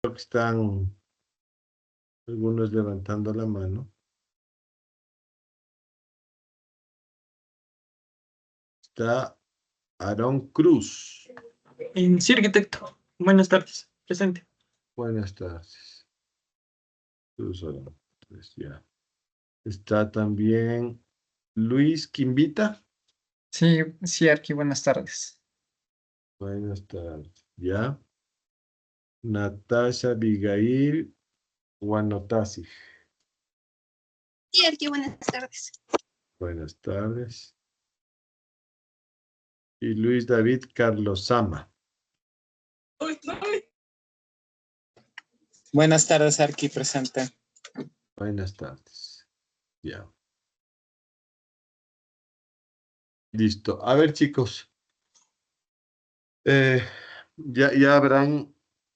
Creo que están algunos levantando la mano. Está Aarón Cruz. Sí, arquitecto. Buenas tardes. Presente. Buenas tardes. Cruz Aarón. Pues ya. Está también Luis Quimbita. Sí, sí, Arqui, buenas tardes. Buenas tardes. Ya. Natasha Abigail Guanotasi. Sí, aquí buenas tardes. Buenas tardes. Y Luis David Carlos Sama. Buenas tardes, Arqui, presente. Buenas tardes. Ya. Listo. A ver, chicos. Ya habrán,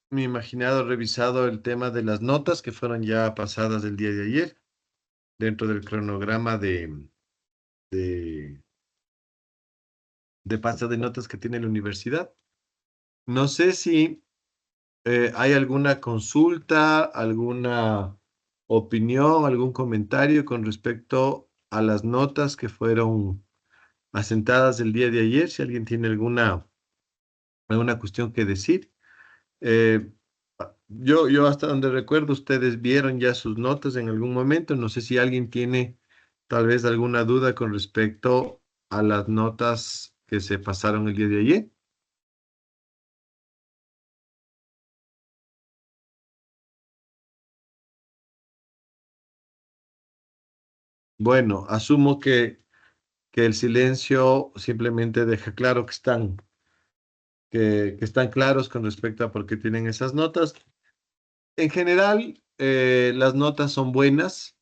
me imaginado, revisado el tema de las notas que fueron ya pasadas el día de ayer dentro del cronograma de, de pase de notas que tiene la universidad. No sé si hay alguna consulta, alguna opinión, algún comentario con respecto a las notas que fueron asentadas el día de ayer. Si alguien tiene alguna cuestión que decir. Eh, yo hasta donde recuerdo, ustedes vieron ya sus notas en algún momento. No sé si alguien tiene tal vez alguna duda con respecto a las notas que se pasaron el día de ayer. Bueno, asumo que el silencio simplemente deja claro que están claros con respecto a por qué tienen esas notas. En general, las notas son buenas,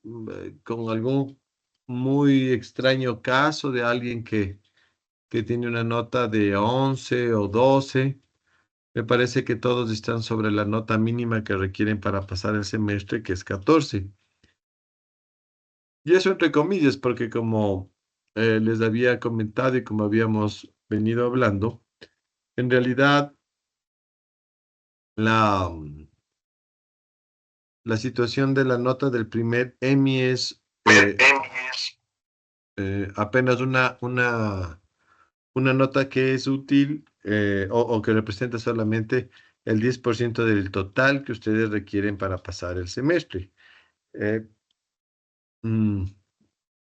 con algún muy extraño caso de alguien que tiene una nota de 11 o 12. Me parece que todos están sobre la nota mínima que requieren para pasar el semestre, que es 14. Y eso entre comillas, porque como les había comentado y como habíamos venido hablando, en realidad la, la situación de la nota del primer EMI es apenas una nota que es útil o que representa solamente el 10% del total que ustedes requieren para pasar el semestre. Eh, mm,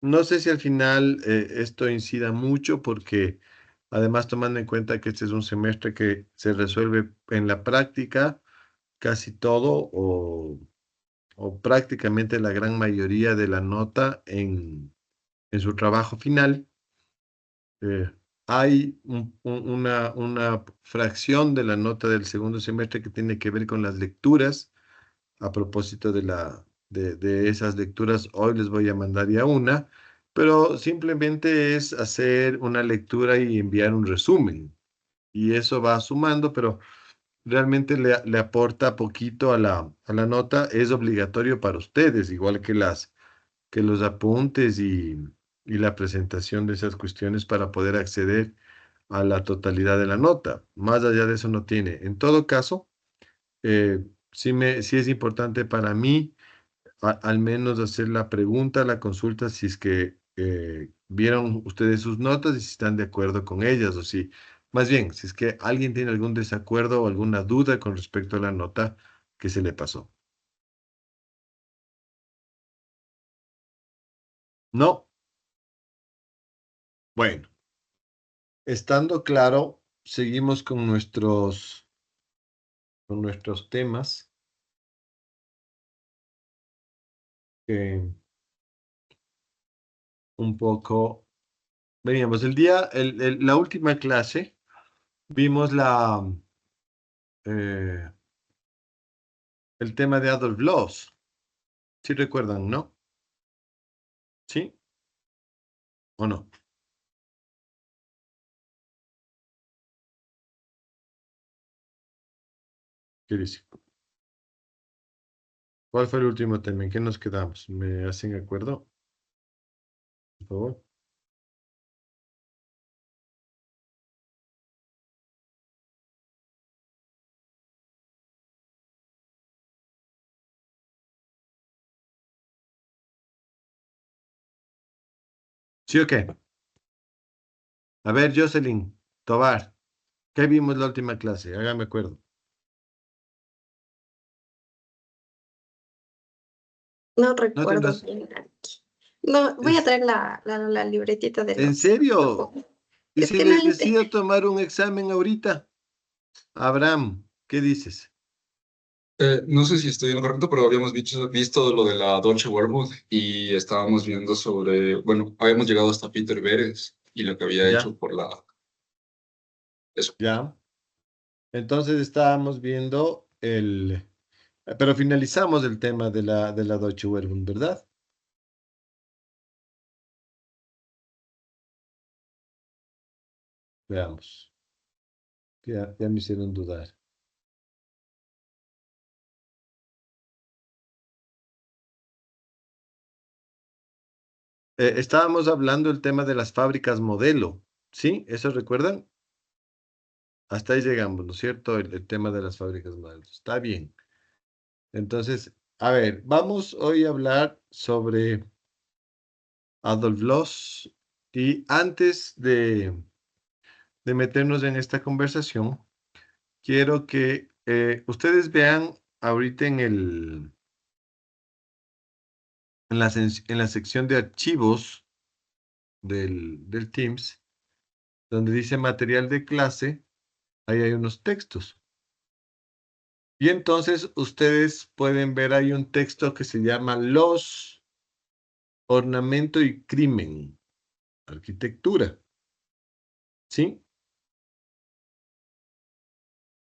no sé si al final esto incida mucho porque además tomando en cuenta que este es un semestre que se resuelve en la práctica casi todo o prácticamente la gran mayoría de la nota en su trabajo final. Hay una fracción de la nota del segundo semestre que tiene que ver con las lecturas. A propósito de esas lecturas, hoy les voy a mandar ya una, pero simplemente es hacer una lectura y enviar un resumen. Y eso va sumando, pero realmente le aporta poquito a la nota. Es obligatorio para ustedes, igual que los apuntes y la presentación de esas cuestiones para poder acceder a la totalidad de la nota. Más allá de eso no tiene. En todo caso, sí es importante para mí al menos hacer la pregunta, la consulta, si es que vieron ustedes sus notas y si están de acuerdo con ellas o si, más bien, si es que alguien tiene algún desacuerdo o alguna duda con respecto a la nota que se le pasó. No. Bueno, estando claro, seguimos con nuestros temas. Que un poco, veníamos la última clase, vimos eh, el tema de Adolf Loos. ¿Sí recuerdan, no? ¿Sí o no? ¿Qué dice? ¿Cuál fue el último tema? ¿En qué nos quedamos? ¿Me hacen acuerdo? Por favor. ¿Sí o qué? A ver, Jocelyn, Tobar, ¿qué vimos la última clase? Hágame acuerdo. No No te recuerdo los... bien aquí. No, voy a ¿En, traer la libretita de en notas. serio? ¿Y Es si que no les le ente- decido tomar un examen ahorita? Abraham, ¿qué dices? No sé si estoy en lo correcto, pero habíamos visto lo de la Deutsche Werkbund y estábamos viendo sobre, bueno, habíamos llegado hasta Peter Beres y lo que había Ya, hecho por eso. ya. Entonces estábamos viendo el... Pero finalizamos el tema de la Deutsche Welle, ¿verdad? Veamos. Ya me hicieron dudar. Estábamos hablando del tema de las fábricas modelo, ¿sí? ¿Eso recuerdan? Hasta ahí llegamos, ¿no es cierto? El tema de las fábricas modelo. Está bien. Entonces, a ver, vamos hoy a hablar sobre Adolf Loos y antes de meternos en esta conversación, quiero que ustedes vean ahorita en la sección de archivos del Teams, donde dice material de clase, ahí hay unos textos. Y entonces ustedes pueden ver ahí un texto que se llama Los, Ornamento y Crimen, Arquitectura. ¿Sí?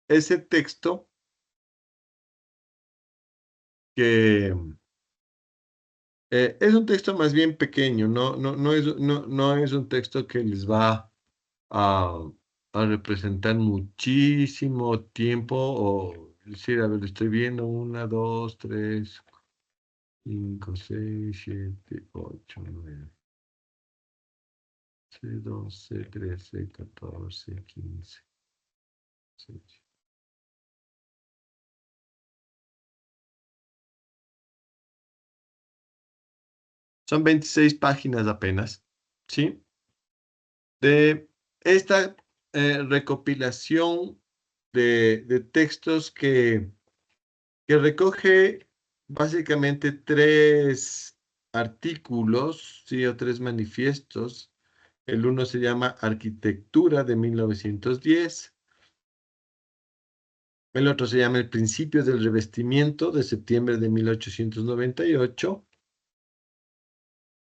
Ese texto que es un texto más bien pequeño, no es un texto que les va a, a representar muchísimo tiempo o decir, a ver, estoy viendo 1, 2, 3, 5, 6, 7, 8, 9, 12, 13, 14, 15, 16. Son 26 páginas apenas, ¿sí? De esta recopilación de textos que recoge básicamente 3 artículos, ¿sí? O 3 manifiestos. El uno se llama Arquitectura de 1910. El otro se llama El principio del revestimiento de septiembre de 1898.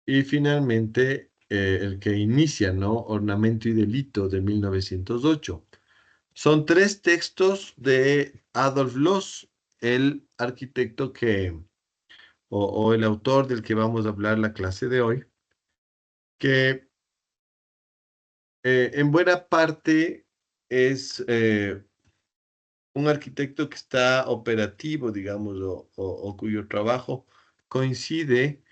Y finalmente el que inicia, ¿no? Ornamento y delito de 1908. Son 3 textos de Adolf Loos, el arquitecto o el autor del que vamos a hablar la clase de hoy, que en buena parte es un arquitecto que está operativo, digamos, o cuyo trabajo coincide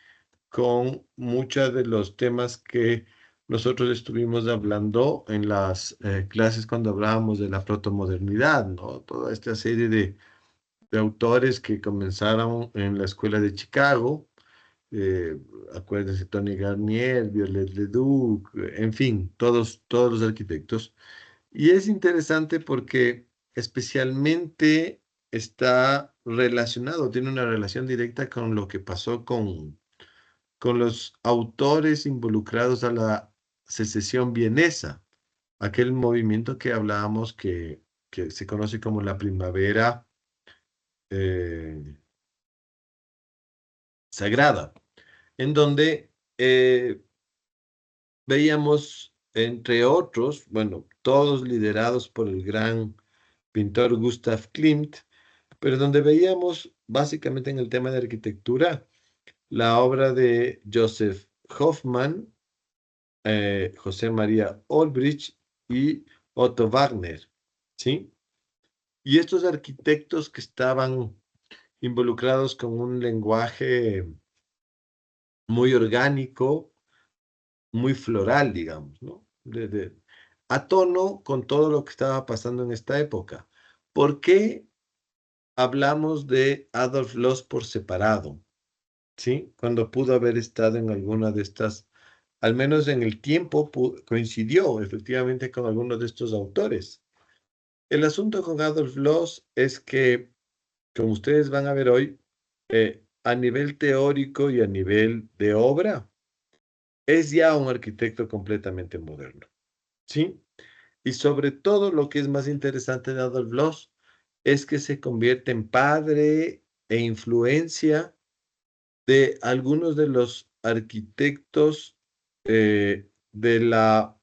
con muchos de los temas que nosotros estuvimos hablando en las clases cuando hablábamos de la protomodernidad, ¿no? Toda esta serie de autores que comenzaron en la escuela de Chicago, eh, acuérdense, Tony Garnier, Violet Leduc, en fin, todos los arquitectos. Y es interesante porque especialmente está relacionado, tiene una relación directa con lo que pasó con los autores involucrados a la secesión vienesa, aquel movimiento que hablábamos que se conoce como la primavera eh, sagrada, en donde veíamos, entre otros, bueno, todos liderados por el gran pintor Gustav Klimt, pero donde veíamos básicamente en el tema de arquitectura la obra de Joseph Hoffmann, José María Olbrich y Otto Wagner, ¿sí? Y estos arquitectos que estaban involucrados con un lenguaje muy orgánico, muy floral, digamos, ¿no? A tono con todo lo que estaba pasando en esta época. ¿Por qué hablamos de Adolf Loos por separado? ¿Sí? Cuando pudo haber estado en alguna de estas al menos en el tiempo, coincidió efectivamente con algunos de estos autores. El asunto con Adolf Loos es que, como ustedes van a ver hoy, a nivel teórico y a nivel de obra, es ya un arquitecto completamente moderno, ¿sí? Y sobre todo lo que es más interesante de Adolf Loos es que se convierte en padre e influencia de algunos de los arquitectos de la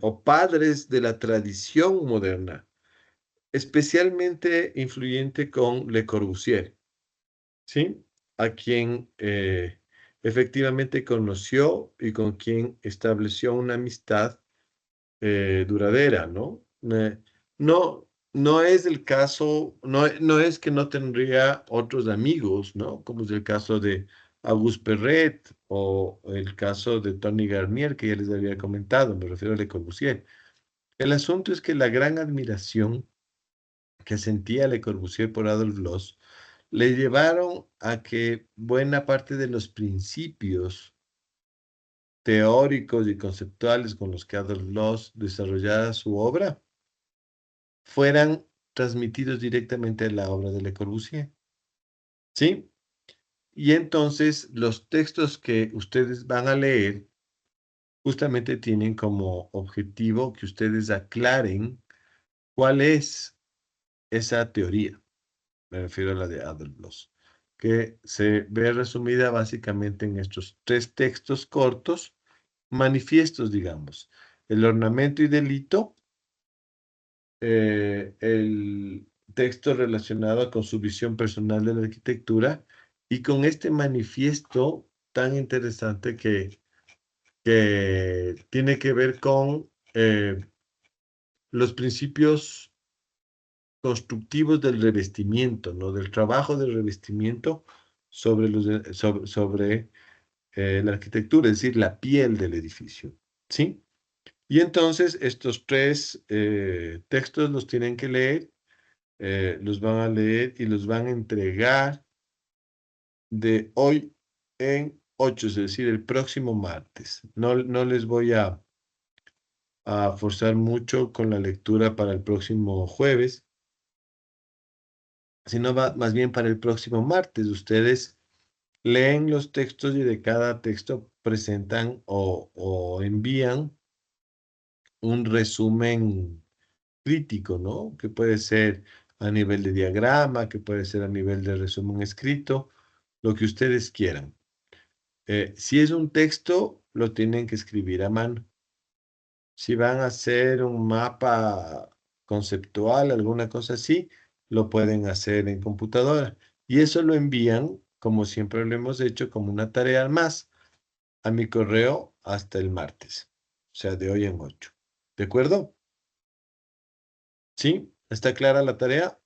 o padres de la tradición moderna, especialmente influyente con Le Corbusier, ¿sí? A quien efectivamente conoció y con quien estableció una amistad duradera, ¿no? No, no es el caso, no es que no tendría otros amigos, ¿no? Como es el caso de Auguste Perret o el caso de Tony Garnier, que ya les había comentado, me refiero a Le Corbusier. El asunto es que la gran admiración que sentía Le Corbusier por Adolf Loos le llevaron a que buena parte de los principios teóricos y conceptuales con los que Adolf Loos desarrollaba su obra fueran transmitidos directamente a la obra de Le Corbusier. ¿Sí? Y entonces los textos que ustedes van a leer justamente tienen como objetivo que ustedes aclaren cuál es esa teoría. Me refiero a la de Adolf Loos, que se ve resumida básicamente en estos tres textos cortos, manifiestos, digamos. El ornamento y delito, el texto relacionado con su visión personal de la arquitectura y con este manifiesto tan interesante que tiene que ver con los principios constructivos del revestimiento, ¿no? Del trabajo del revestimiento sobre, la arquitectura, es decir, la piel del edificio, ¿sí? Y entonces estos tres textos los tienen que leer, los van a leer y los van a entregar de hoy en 8, es decir, el próximo martes. No les voy a forzar mucho con la lectura para el próximo jueves, sino más bien para el próximo martes. Ustedes leen los textos y de cada texto presentan o envían un resumen crítico, ¿no? Que puede ser a nivel de diagrama, que puede ser a nivel de resumen escrito, lo que ustedes quieran. Si es un texto, lo tienen que escribir a mano. Si van a hacer un mapa conceptual, alguna cosa así, lo pueden hacer en computadora. Y eso lo envían, como siempre lo hemos hecho, como una tarea más a mi correo hasta el martes. O sea, de hoy en 8. ¿De acuerdo? ¿Sí? ¿Está clara la tarea?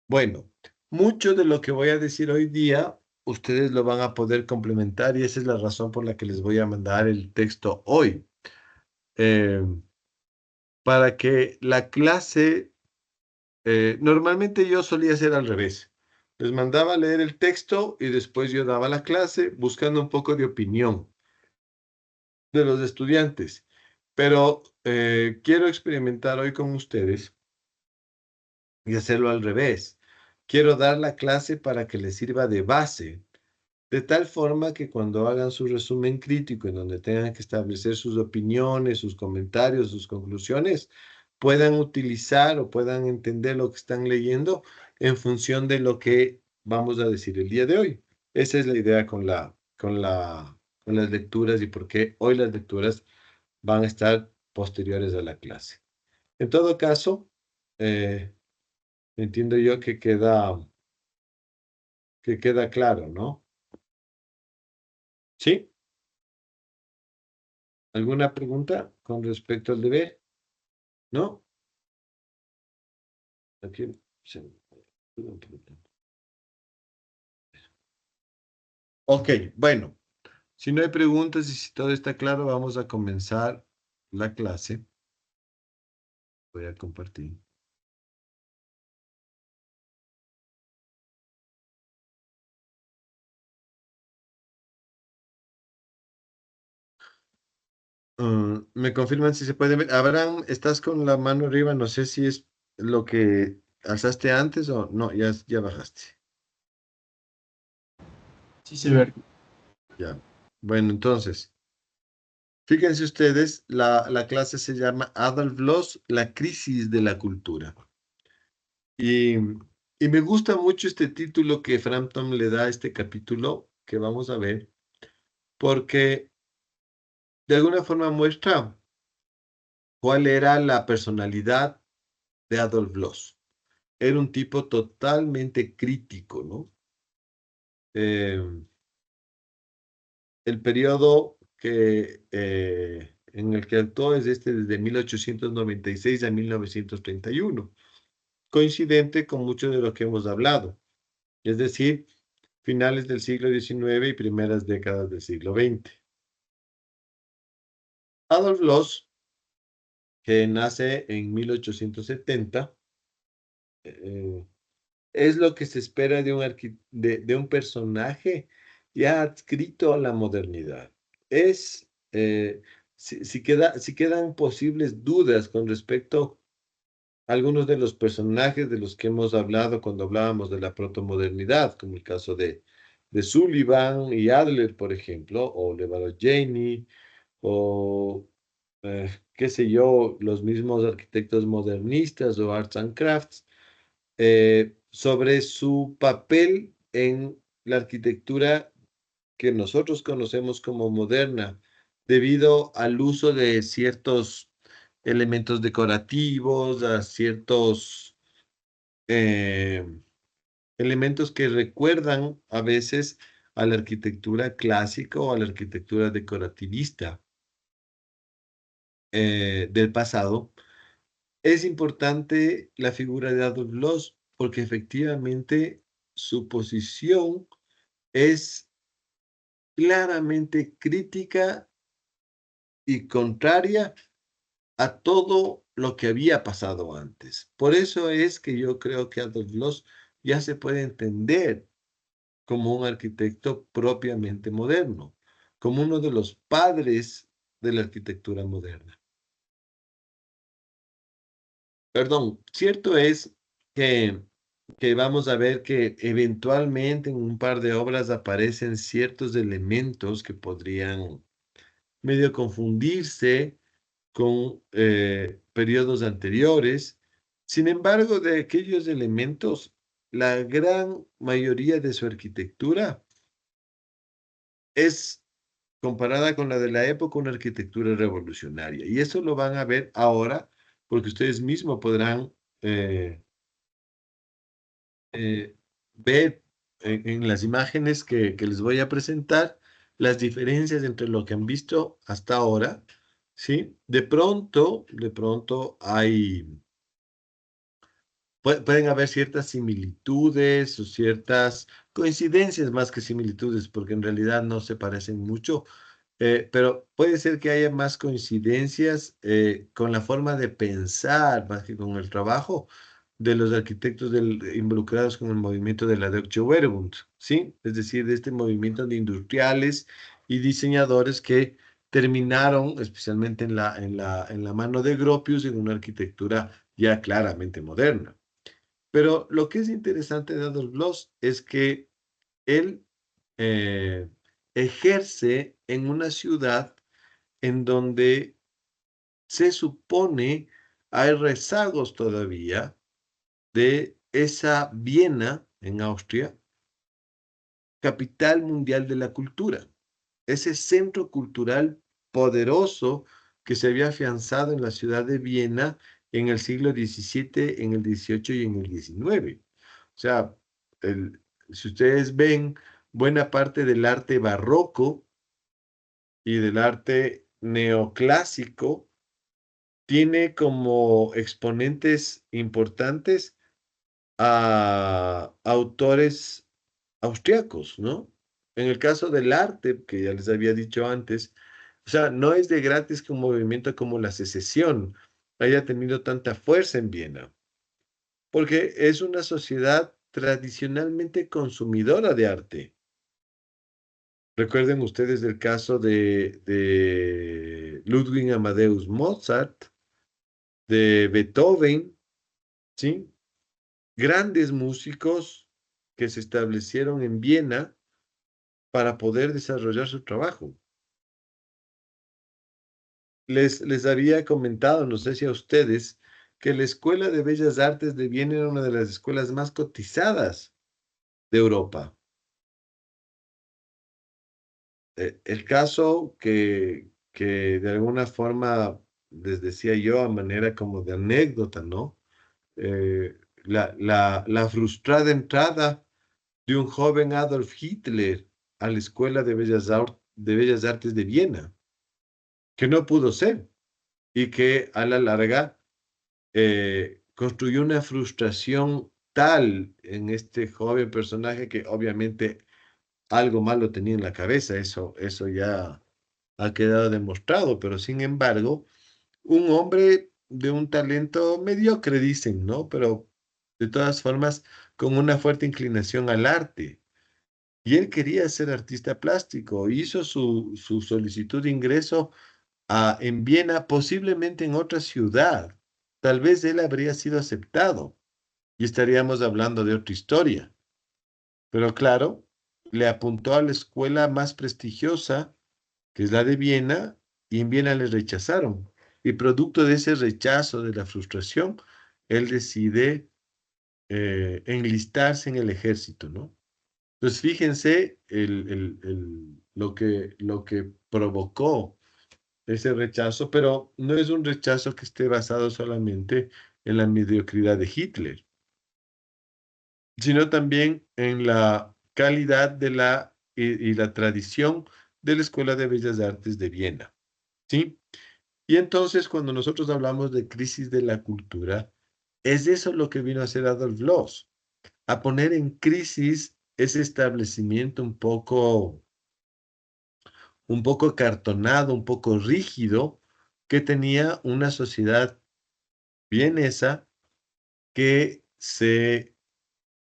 Bueno, mucho de lo que voy a decir hoy día, ustedes lo van a poder complementar y esa es la razón por la que les voy a mandar el texto hoy. Eh, para que la clase, normalmente yo solía hacer al revés. Les mandaba a leer el texto y después yo daba la clase buscando un poco de opinión de los estudiantes. Pero quiero experimentar hoy con ustedes y hacerlo al revés. Quiero dar la clase para que les sirva de base, de tal forma que cuando hagan su resumen crítico, en donde tengan que establecer sus opiniones, sus comentarios, sus conclusiones, puedan utilizar o puedan entender lo que están leyendo en función de lo que vamos a decir el día de hoy. Esa es la idea con las lecturas y por qué hoy las lecturas van a estar posteriores a la clase. En todo caso, eh, entiendo yo que queda claro, ¿no? ¿Sí? ¿Alguna pregunta con respecto al deber? ¿No? Aquí Ok, bueno, si no hay preguntas y si todo está claro, vamos a comenzar la clase. Voy a compartir. Me confirman si se puede ver. Abraham, estás con la mano arriba. No sé si es lo que alzaste antes o no, ya bajaste. Sí se ve. Ya. Bueno, entonces, fíjense ustedes, la clase se llama Adolf Loos, la crisis de la cultura. Y, y me gusta mucho este título que Frampton le da a este capítulo que vamos a ver, porque de alguna forma muestra cuál era la personalidad de Adolf Loos. Era un tipo totalmente crítico, ¿no? Eh, el periodo en el que actuó es desde 1896 a 1931, coincidente con mucho de lo que hemos hablado, es decir, finales del siglo XIX y primeras décadas del siglo XX. Adolf Loos, que nace en 1870, eh, es lo que se espera de un personaje ya adscrito a la modernidad. Es, si quedan posibles dudas con respecto a algunos de los personajes de los que hemos hablado cuando hablábamos de la protomodernidad, como el caso de Sullivan y Adler, por ejemplo, o Levallois Janey, o qué sé yo, los mismos arquitectos modernistas o arts and crafts, sobre su papel en la arquitectura que nosotros conocemos como moderna, debido al uso de ciertos elementos decorativos, a ciertos eh, elementos que recuerdan a veces a la arquitectura clásica o a la arquitectura decorativista del pasado. Es importante la figura de Adolf Loos porque efectivamente su posición es claramente crítica y contraria a todo lo que había pasado antes. Por eso es que yo creo que Adolf Loos ya se puede entender como un arquitecto propiamente moderno, como uno de los padres de la arquitectura moderna. Perdón, cierto es que, que vamos a ver que eventualmente en un par de obras aparecen ciertos elementos que podrían medio confundirse con periodos anteriores. Sin embargo, de aquellos elementos, la gran mayoría de su arquitectura es comparada con la de la época, una arquitectura revolucionaria. Y eso lo van a ver ahora, porque ustedes mismos podrán eh, eh, ver en las imágenes que les voy a presentar las diferencias entre lo que han visto hasta ahora, ¿sí? De pronto pueden haber ciertas similitudes o ciertas coincidencias más que similitudes, porque en realidad no se parecen mucho, pero puede ser que haya más coincidencias con la forma de pensar más que con el trabajo de los arquitectos involucrados con el movimiento de la Deutsche Werkbund, ¿sí? Es decir, de este movimiento de industriales y diseñadores que terminaron, especialmente en la mano de Gropius, en una arquitectura ya claramente moderna. Pero lo que es interesante de Adolf Loos es que él eh, ejerce en una ciudad en donde se supone hay rezagos todavía de esa Viena en Austria, capital mundial de la cultura, ese centro cultural poderoso que se había afianzado en la ciudad de Viena en el siglo XVII, en el XVIII y en el XIX. O sea, si ustedes ven buena parte del arte barroco y del arte neoclásico, tiene como exponentes importantes a autores austriacos, ¿no? En el caso del arte, que ya les había dicho antes, o sea, no es de gratis que un movimiento como la secesión haya tenido tanta fuerza en Viena, porque es una sociedad tradicionalmente consumidora de arte. Recuerden ustedes el caso Ludwig Amadeus Mozart, de Beethoven, ¿sí? Grandes músicos que se establecieron en Viena para poder desarrollar su trabajo. Les había comentado, no sé si a ustedes, que la Escuela de Bellas Artes de Viena era una de las escuelas más cotizadas de Europa. El caso que de alguna forma les decía yo a manera como de anécdota, ¿no? La frustrada entrada de un joven Adolf Hitler a la Escuela de Bellas Artes de Viena, que no pudo ser y que a la larga construyó una frustración tal en este joven personaje que obviamente algo malo tenía en la cabeza, eso ya ha quedado demostrado, pero sin embargo, un hombre de un talento mediocre, dicen, ¿no? Pero de todas formas, con una fuerte inclinación al arte. Y él quería ser artista plástico, hizo su solicitud de ingreso en Viena, posiblemente en otra ciudad. Tal vez él habría sido aceptado y estaríamos hablando de otra historia. Pero claro, le apuntó a la escuela más prestigiosa, que es la de Viena, y en Viena le rechazaron. Y producto de ese rechazo, de la frustración, él decide enlistarse en el ejército, ¿no? Entonces, fíjense lo que provocó ese rechazo, pero no es un rechazo que esté basado solamente en la mediocridad de Hitler, sino también en la calidad y la tradición de la Escuela de Bellas Artes de Viena, ¿sí? Y entonces, cuando nosotros hablamos de crisis de la cultura, es eso lo que vino a hacer Adolf Loos, a poner en crisis ese establecimiento un poco cartonado, un poco rígido, que tenía una sociedad vienesa que se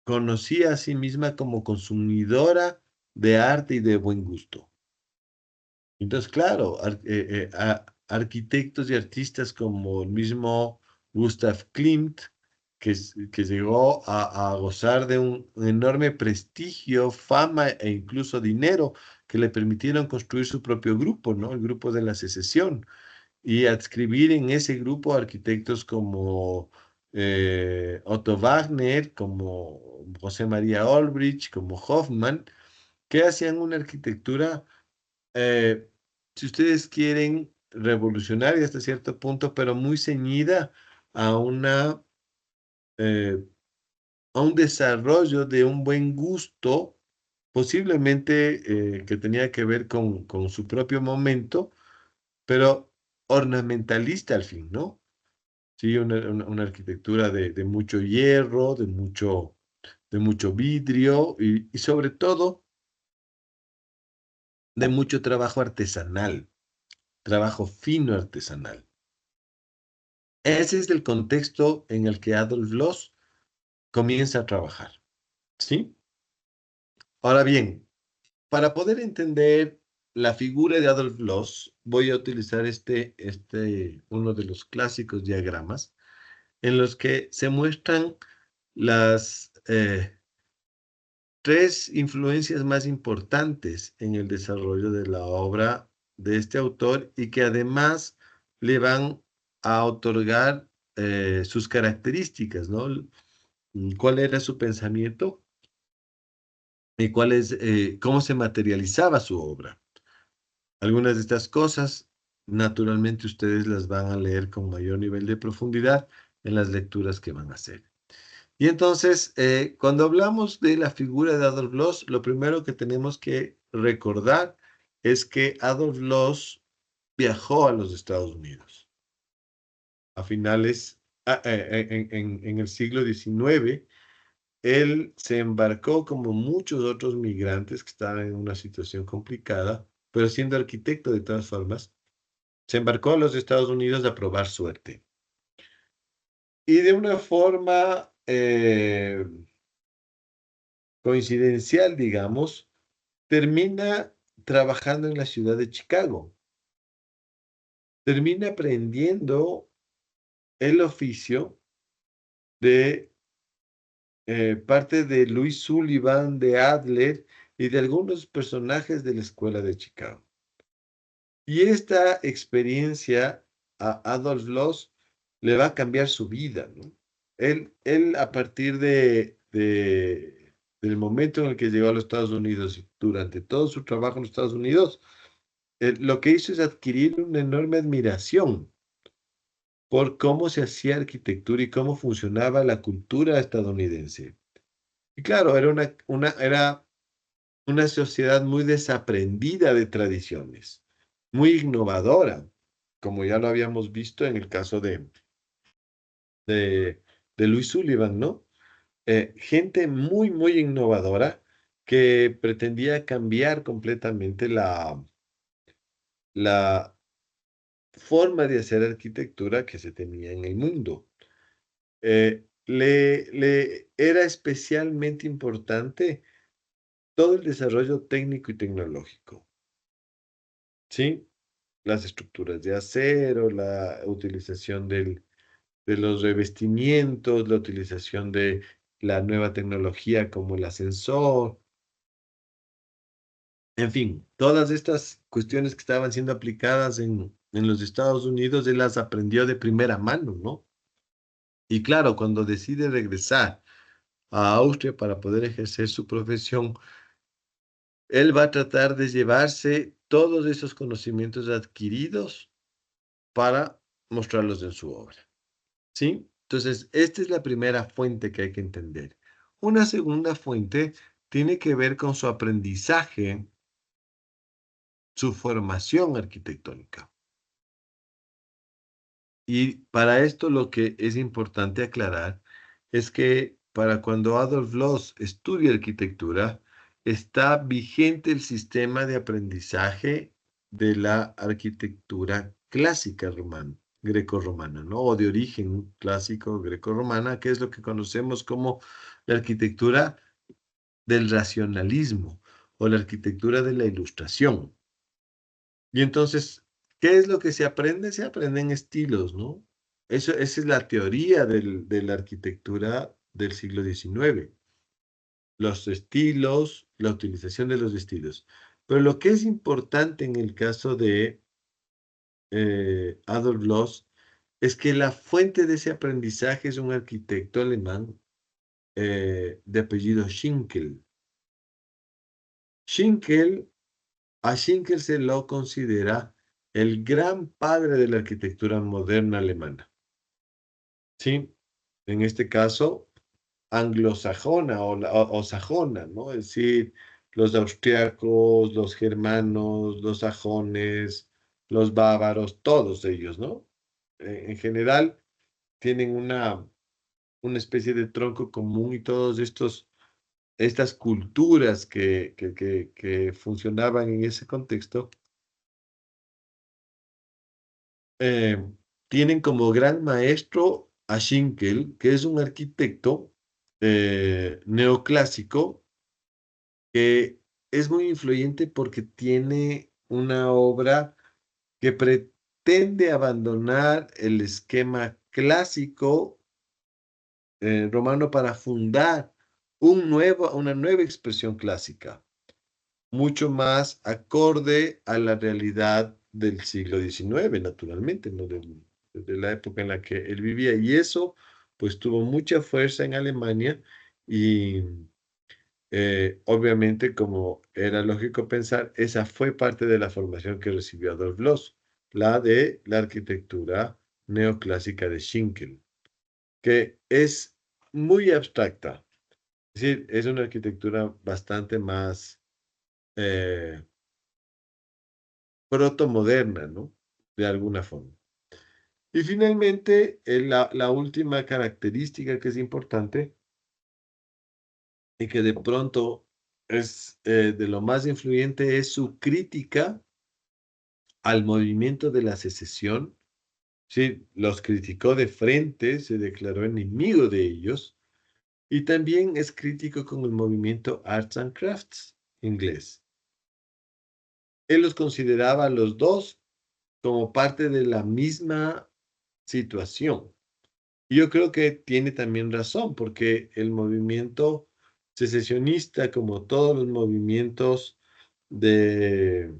conocía a sí misma como consumidora de arte y de buen gusto. Entonces, claro, arquitectos y artistas como el mismo Gustav Klimt, que llegó a gozar de un enorme prestigio, fama e incluso dinero, que le permitieron construir su propio grupo, ¿no? El grupo de la Secesión, y adscribir en ese grupo arquitectos como Otto Wagner, como José María Olbrich, como Hoffman, que hacían una arquitectura, eh, si ustedes quieren, revolucionaria hasta cierto punto, pero muy ceñida a eh, a un desarrollo de un buen gusto, posiblemente que tenía que ver con su propio momento, pero ornamentalista al fin, ¿no? Sí, una arquitectura de mucho hierro, de mucho vidrio y sobre todo de mucho trabajo artesanal, trabajo fino artesanal. Ese es el contexto en el que Adolf Loos comienza a trabajar, ¿sí? Ahora bien, para poder entender la figura de Adolf Loos, voy a utilizar uno de los clásicos diagramas en los que se muestran las tres influencias más importantes en el desarrollo de la obra de este autor y que además le van a otorgar sus características, ¿no? ¿Cuál era su pensamiento y cómo se materializaba su obra? Algunas de estas cosas, naturalmente, ustedes las van a leer con mayor nivel de profundidad en las lecturas que van a hacer. Y entonces, cuando hablamos de la figura de Adolf Loos, lo primero que tenemos que recordar es que Adolf Loos viajó a los Estados Unidos a finales, en el siglo XIX. Él se embarcó como muchos otros migrantes que estaban en una situación complicada, pero siendo arquitecto de todas formas, se embarcó a los Estados Unidos a probar suerte. Y de una forma coincidencial, digamos, termina trabajando en la ciudad de Chicago. termina aprendiendo el oficio de parte de Louis Sullivan, de Adler y de algunos personajes de la Escuela de Chicago. Y esta experiencia a Adolf Loos le va a cambiar su vida, ¿no? Él a partir del momento en el que llegó a los Estados Unidos y durante todo su trabajo en los Estados Unidos, lo que hizo es adquirir una enorme admiración por cómo se hacía arquitectura y cómo funcionaba la cultura estadounidense. Y claro, era una sociedad muy desaprendida de tradiciones, muy innovadora, como ya lo habíamos visto en el caso de Louis Sullivan, ¿no? Gente muy, muy innovadora que pretendía cambiar completamente la forma de hacer arquitectura que se tenía en el mundo. Le era especialmente importante todo el desarrollo técnico y tecnológico, ¿sí? Las estructuras de acero, la utilización de los revestimientos, la utilización de la nueva tecnología como el ascensor, en fin, todas estas cuestiones que estaban siendo aplicadas en los Estados Unidos, él las aprendió de primera mano, ¿no? Y claro, cuando decide regresar a Austria para poder ejercer su profesión, él va a tratar de llevarse todos esos conocimientos adquiridos para mostrarlos en su obra, ¿sí? Entonces, esta es la primera fuente que hay que entender. Una segunda fuente tiene que ver con su aprendizaje, su formación arquitectónica. Y para esto lo que es importante aclarar es que para cuando Adolf Loos estudia arquitectura, está vigente el sistema de aprendizaje de la arquitectura clásica romana, grecorromana, ¿no? O de origen clásico grecorromana, que es lo que conocemos como la arquitectura del racionalismo o la arquitectura de la ilustración. Y entonces, ¿qué es lo que se aprende? Se aprenden estilos, ¿no? Esa es la teoría de la arquitectura del siglo XIX. Los estilos, la utilización de los estilos. Pero lo que es importante en el caso de Adolf Loos es que la fuente de ese aprendizaje es un arquitecto alemán de apellido Schinkel. Schinkel, a Schinkel se lo considera el gran padre de la arquitectura moderna alemana. ¿Sí? En este caso, anglosajona o sajona, ¿no? Es decir, los austriacos, los germanos, los sajones, los bávaros, todos ellos, ¿no? En general, tienen una especie de tronco común y todos estas culturas que funcionaban en ese contexto eh, tienen como gran maestro a Schinkel, que es un arquitecto neoclásico que es muy influyente porque tiene una obra que pretende abandonar el esquema clásico romano para fundar una nueva expresión clásica, mucho más acorde a la realidad del siglo XIX, naturalmente, ¿no? De la época en la que él vivía. Y eso, pues, tuvo mucha fuerza en Alemania y, obviamente, como era lógico pensar, esa fue parte de la formación que recibió Adolf Loos, la de la arquitectura neoclásica de Schinkel, que es muy abstracta. Es decir, es una arquitectura bastante más eh, protomoderna, ¿no? De alguna forma. Y finalmente, la última característica que es importante y que de pronto es de lo más influyente es su crítica al movimiento de la secesión. Sí, los criticó de frente, se declaró enemigo de ellos y también es crítico con el movimiento Arts and Crafts inglés. Él los consideraba los dos como parte de la misma situación. Y yo creo que tiene también razón, porque el movimiento secesionista, como todos los movimientos de,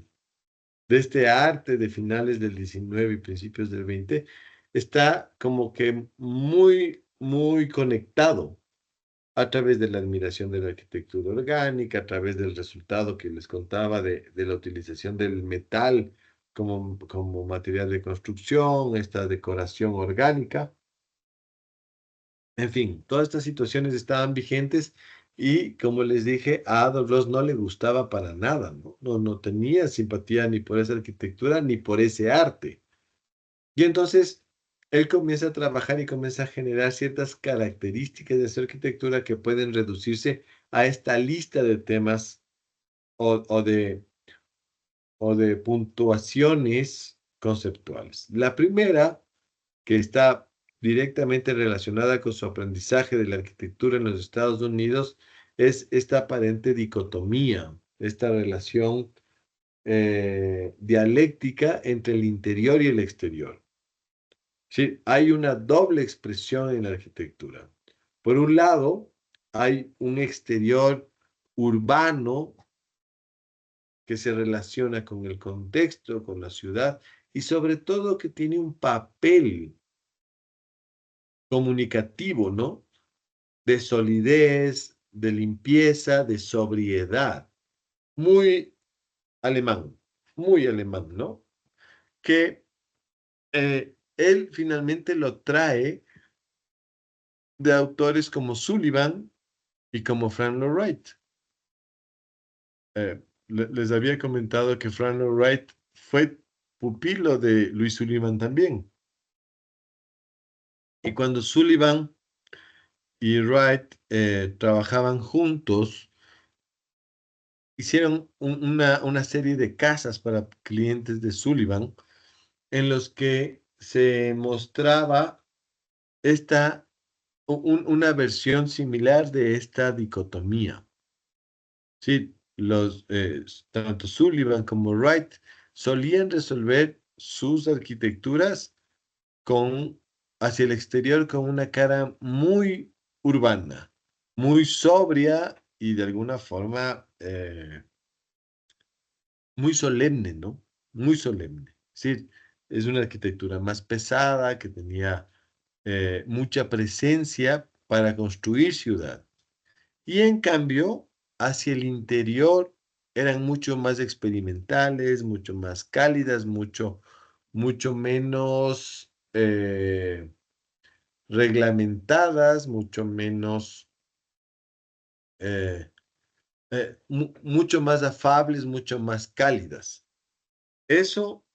de este arte de finales del 19 y principios del 20, está como que muy, muy conectado a través de la admiración de la arquitectura orgánica, a través del resultado que les contaba de la utilización del metal como material de construcción, esta decoración orgánica. En fin, todas estas situaciones estaban vigentes y, como les dije, a Adolf Loos no le gustaba para nada, ¿no? No tenía simpatía ni por esa arquitectura ni por ese arte. Y entonces él comienza a trabajar y comienza a generar ciertas características de su arquitectura que pueden reducirse a esta lista de temas o de puntuaciones conceptuales. La primera, que está directamente relacionada con su aprendizaje de la arquitectura en los Estados Unidos, es esta aparente dicotomía, esta relación dialéctica entre el interior y el exterior. Sí, hay una doble expresión en la arquitectura. Por un lado, hay un exterior urbano que se relaciona con el contexto, con la ciudad, y sobre todo que tiene un papel comunicativo, ¿no? De solidez, de limpieza, de sobriedad. Muy muy alemán, ¿no? Que él finalmente lo trae de autores como Sullivan y como Frank Lloyd Wright. Les había comentado que Frank Lloyd Wright fue pupilo de Louis Sullivan también. Y cuando Sullivan y Wright trabajaban juntos, hicieron una serie de casas para clientes de Sullivan en los que se mostraba una versión similar de esta dicotomía. Sí, tanto Sullivan como Wright solían resolver sus arquitecturas hacia el exterior con una cara muy urbana, muy sobria y de alguna forma muy solemne, ¿no? Muy solemne. Sí, es una arquitectura más pesada que tenía mucha presencia para construir ciudad. Y en cambio, hacia el interior eran mucho más experimentales, mucho más cálidas, mucho menos reglamentadas, mucho menos, mucho más afables, mucho más cálidas. Eso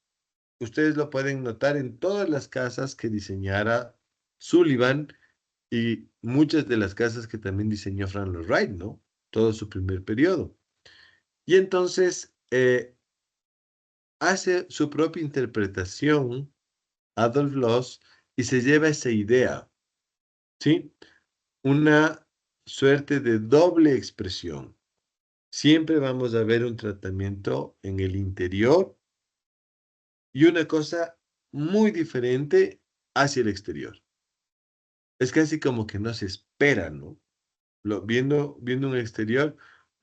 ustedes lo pueden notar en todas las casas que diseñara Sullivan y muchas de las casas que también diseñó Frank Lloyd Wright, ¿no? Todo su primer periodo. Y entonces hace su propia interpretación, Adolf Loos, y se lleva esa idea, ¿sí? Una suerte de doble expresión. Siempre vamos a ver un tratamiento en el interior y una cosa muy diferente hacia el exterior. Es casi como que no se espera, ¿no? Viendo un exterior,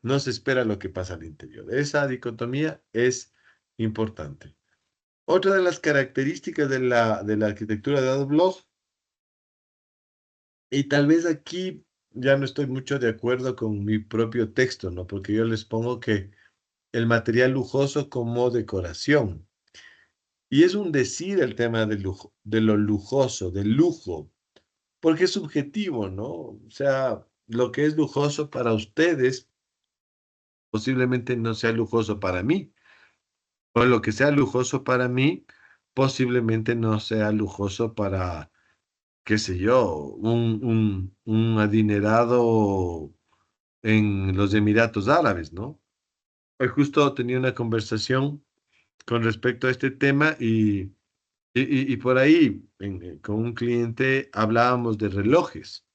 no se espera lo que pasa al interior. Esa dicotomía es importante. Otra de las características de la arquitectura de Adolf Loos, y tal vez aquí ya no estoy mucho de acuerdo con mi propio texto, ¿no? Porque yo les pongo que el material lujoso como decoración. Y es un decir el tema del lujo, de lo lujoso, del lujo, porque es subjetivo, ¿no? O sea, lo que es lujoso para ustedes posiblemente no sea lujoso para mí, o lo que sea lujoso para mí posiblemente no sea lujoso para, qué sé yo, un adinerado en los Emiratos Árabes, ¿no? Hoy justo tenía una conversación con respecto a este tema y por ahí con un cliente hablábamos de relojes.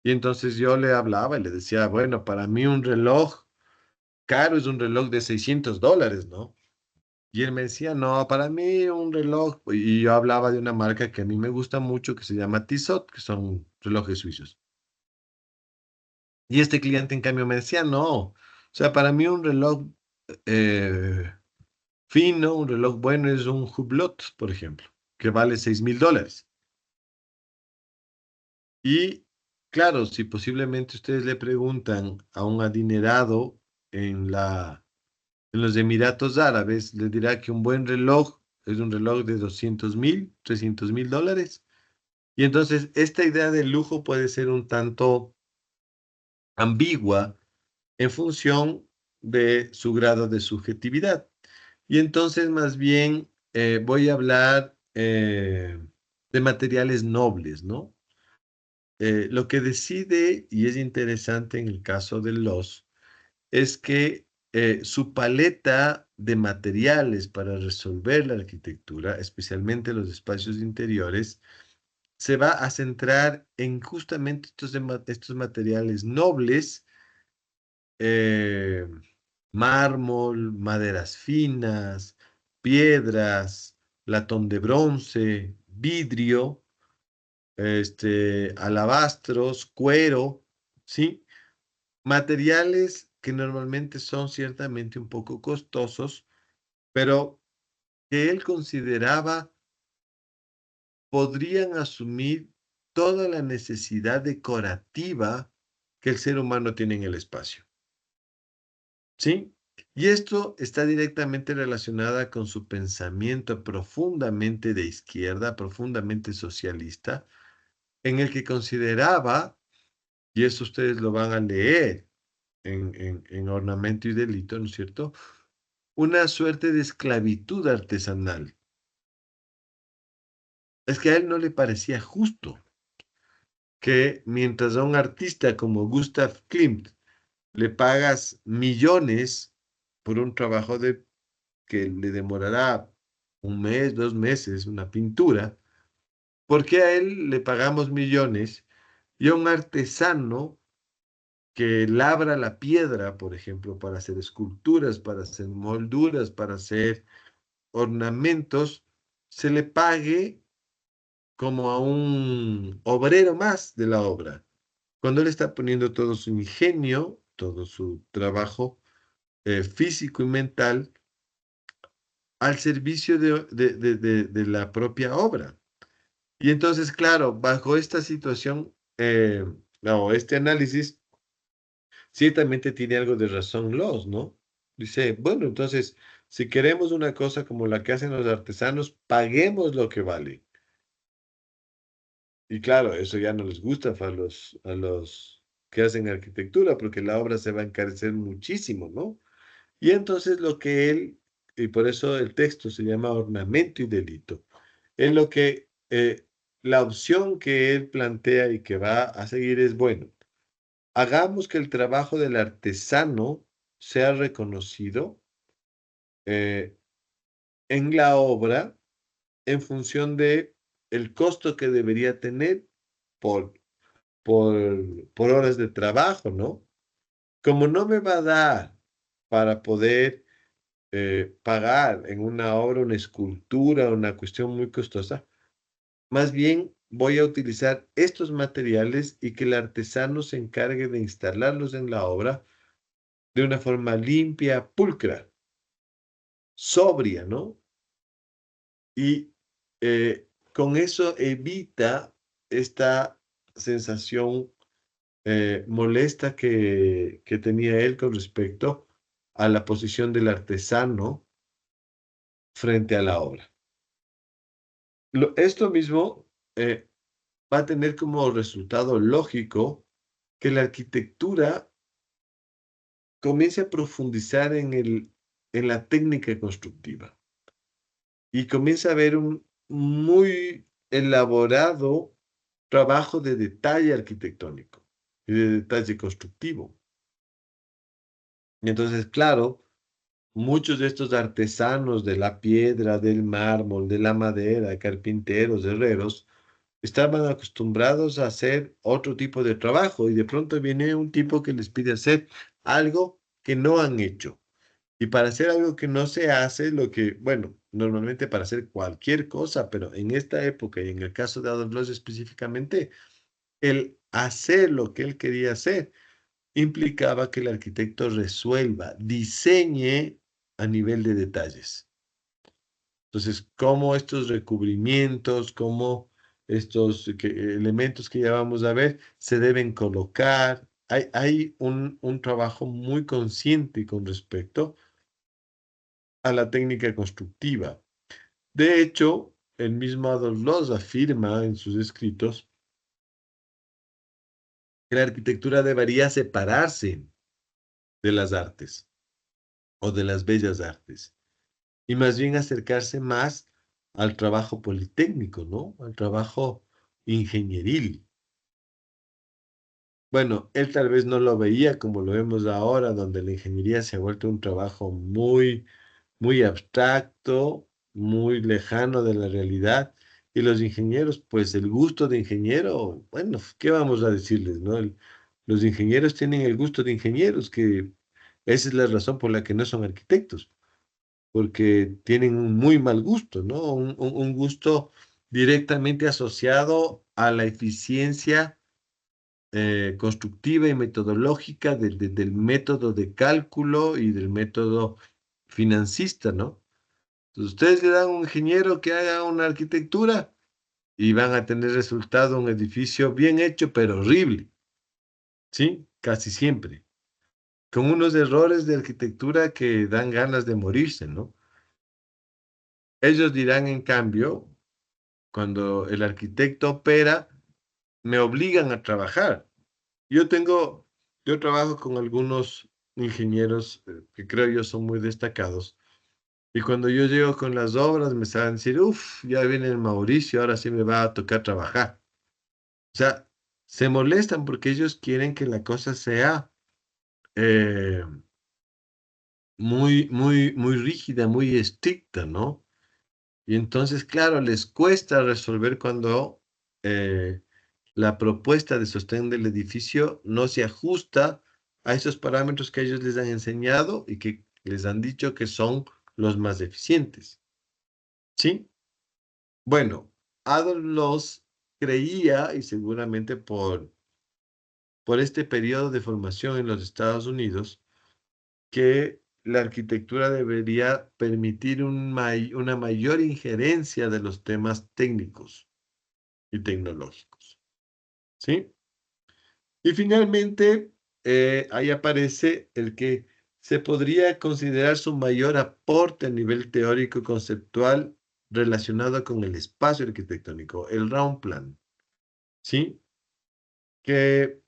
Y entonces yo le hablaba y le decía, bueno, para mí un reloj caro es un reloj de $600, ¿no? Y él me decía, no, para mí un reloj, y yo hablaba de una marca que a mí me gusta mucho, que se llama Tissot, que son relojes suizos. Y este cliente, en cambio, me decía, no, o sea, para mí un reloj eh, fino, un reloj bueno es un Hublot, por ejemplo, que vale $6,000. Y claro, si posiblemente ustedes le preguntan a un adinerado en los Emiratos Árabes, le dirá que un buen reloj es un reloj de 200,000, $300,000. Y entonces esta idea de lujo puede ser un tanto ambigua en función de su grado de subjetividad. Y entonces más bien voy a hablar de materiales nobles, ¿no? Lo que decide, y es interesante en el caso de los, es que su paleta de materiales para resolver la arquitectura, especialmente los espacios interiores, se va a centrar en justamente estos materiales nobles, eh, mármol, maderas finas, piedras, latón de bronce, vidrio, alabastros, cuero, ¿sí? Materiales que normalmente son ciertamente un poco costosos, pero que él consideraba podrían asumir toda la necesidad decorativa que el ser humano tiene en el espacio. ¿Sí? Y esto está directamente relacionada con su pensamiento profundamente de izquierda, profundamente socialista, en el que consideraba, y eso ustedes lo van a leer en Ornamento y Delito, ¿no es cierto? Una suerte de esclavitud artesanal. Es que a él no le parecía justo que mientras a un artista como Gustav Klimt le pagas millones por un trabajo que le demorará un mes, 2 meses, una pintura, ¿por qué a él le pagamos millones y a un artesano que labra la piedra, por ejemplo, para hacer esculturas, para hacer molduras, para hacer ornamentos, se le pague como a un obrero más de la obra, cuando él está poniendo todo su ingenio, todo su trabajo físico y mental al servicio de la propia obra? Y entonces, claro, bajo esta situación o este análisis, ciertamente tiene algo de razón Loss, ¿no? Dice, bueno, entonces, si queremos una cosa como la que hacen los artesanos, paguemos lo que vale. Y claro, eso ya no les gusta a los que hacen arquitectura, porque la obra se va a encarecer muchísimo, ¿no? Y entonces y por eso el texto se llama Ornamento y Delito, es la opción que él plantea y que va a seguir es, bueno, hagamos que el trabajo del artesano sea reconocido eh, en la obra en función de el costo que debería tener por, por horas de trabajo, ¿no? Como no me va a dar para poder pagar en una obra una escultura, una cuestión muy costosa, más bien voy a utilizar estos materiales y que el artesano se encargue de instalarlos en la obra de una forma limpia, pulcra, sobria, ¿no? Y con eso evita esta sensación molesta que tenía él con respecto a la posición del artesano frente a la obra. Esto mismo va a tener como resultado lógico que la arquitectura comience a profundizar en la técnica constructiva y comienza a haber un muy elaborado trabajo de detalle arquitectónico y de detalle constructivo. Y entonces, claro, muchos de estos artesanos de la piedra, del mármol, de la madera, carpinteros, herreros, estaban acostumbrados a hacer otro tipo de trabajo y de pronto viene un tipo que les pide hacer algo que no han hecho. Y para hacer algo que no se hace, lo que, bueno, normalmente para hacer cualquier cosa, pero en esta época y en el caso de Adolf Loos específicamente, el hacer lo que él quería hacer implicaba que el arquitecto resuelva, diseñe a nivel de detalles. Entonces, cómo estos recubrimientos, cómo estos elementos que ya vamos a ver se deben colocar. Hay un trabajo muy consciente con respecto a la técnica constructiva. De hecho, el mismo Adolf Loos afirma en sus escritos que la arquitectura debería separarse de las artes o de las bellas artes y más bien acercarse más al trabajo politécnico, ¿no? Al trabajo ingenieril. Bueno, él tal vez no lo veía como lo vemos ahora, donde la ingeniería se ha vuelto un trabajo muy abstracto, muy lejano de la realidad. Y los ingenieros, pues el gusto de ingeniero, bueno, ¿qué vamos a decirles, no? Los ingenieros tienen el gusto de ingenieros, que esa es la razón por la que no son arquitectos, porque tienen un muy mal gusto, ¿no? Un gusto directamente asociado a la eficiencia constructiva y metodológica del método de cálculo y del método financista, ¿no? Entonces, ustedes le dan a un ingeniero que haga una arquitectura y van a tener resultado un edificio bien hecho, pero horrible, ¿sí? Casi siempre. Con unos errores de arquitectura que dan ganas de morirse, ¿no? Ellos dirán, en cambio, cuando el arquitecto opera, me obligan a trabajar. Yo tengo, yo trabajo con algunos ingenieros que creo yo son muy destacados. Y cuando yo llego con las obras, me saben decir, uff, ya viene el Mauricio, ahora sí me va a tocar trabajar. O sea, se molestan porque ellos quieren que la cosa sea eh, muy rígida, muy estricta, ¿no? Y entonces, claro, les cuesta resolver cuando eh, la propuesta de sostén del edificio no se ajusta a esos parámetros que ellos les han enseñado y que les han dicho que son los más eficientes. ¿Sí? Bueno, Adolf Loos creía, y seguramente por este periodo de formación en los Estados Unidos, que la arquitectura debería permitir una mayor injerencia de los temas técnicos y tecnológicos. ¿Sí? Y finalmente, ahí aparece el que se podría considerar su mayor aporte a nivel teórico y conceptual relacionado con el espacio arquitectónico, el round plan. ¿Sí? Que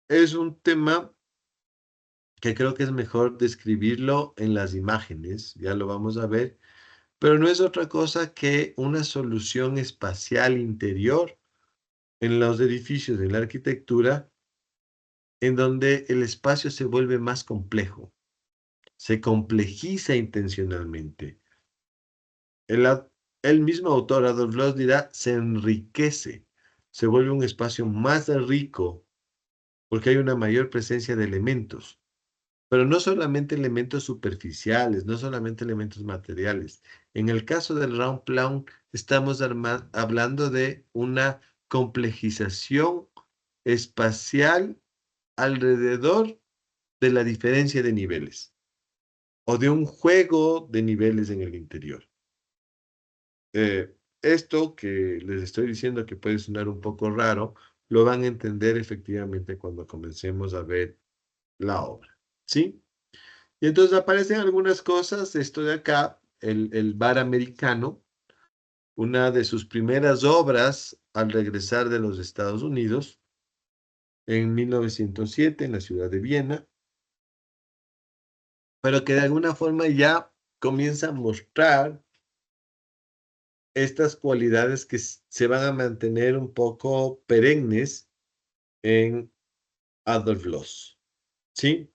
es un tema que creo que es mejor describirlo en las imágenes, ya lo vamos a ver, pero no es otra cosa que una solución espacial interior en los edificios de la arquitectura, en donde el espacio se vuelve más complejo, se complejiza intencionalmente. El mismo autor, Adolf Loos, dirá, se enriquece, se vuelve un espacio más rico, porque hay una mayor presencia de elementos. Pero no solamente elementos superficiales, no solamente elementos materiales. En el caso del round plan, estamos hablando de una complejización espacial alrededor de la diferencia de niveles o de un juego de niveles en el interior. Esto que les estoy diciendo que puede sonar un poco raro, lo van a entender efectivamente cuando comencemos a ver la obra. ¿Sí? Y entonces aparecen algunas cosas, esto de acá, el bar americano, una de sus primeras obras al regresar de los Estados Unidos, en 1907, en la ciudad de Viena, pero que de alguna forma ya comienza a mostrar estas cualidades que se van a mantener un poco perennes en Adolf Loos, ¿sí?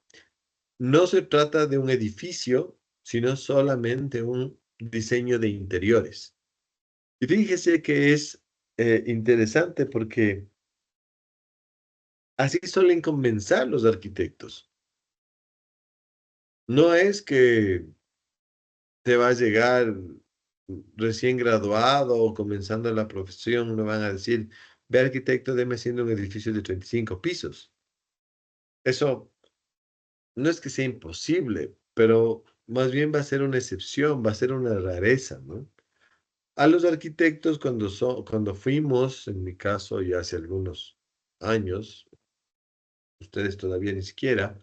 No se trata de un edificio, sino solamente un diseño de interiores. Y fíjese que es interesante porque así suelen comenzar los arquitectos. No es que te va a llegar recién graduado o comenzando la profesión, me van a decir, ve arquitecto, deme haciendo un edificio de 35 pisos. Eso no es que sea imposible, pero más bien va a ser una excepción, va a ser una rareza, ¿no? A los arquitectos cuando fuimos, en mi caso ya hace algunos años, ustedes todavía ni siquiera,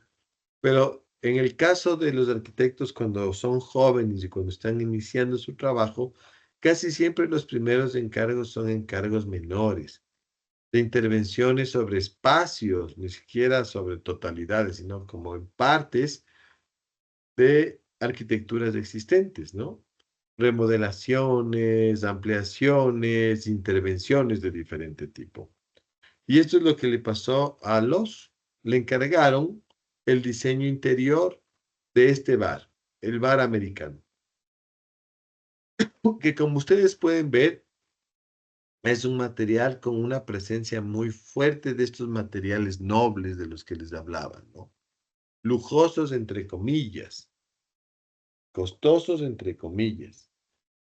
pero en el caso de los arquitectos cuando son jóvenes y cuando están iniciando su trabajo, casi siempre los primeros encargos son encargos menores, de intervenciones sobre espacios, ni siquiera sobre totalidades, sino como en partes de arquitecturas existentes, ¿no? Remodelaciones, ampliaciones, intervenciones de diferente tipo. Y esto es lo que le pasó a los. Le encargaron el diseño interior de este bar, el bar americano, que como ustedes pueden ver, es un material con una presencia muy fuerte de estos materiales nobles de los que les hablaba, ¿no? Lujosos entre comillas, costosos entre comillas.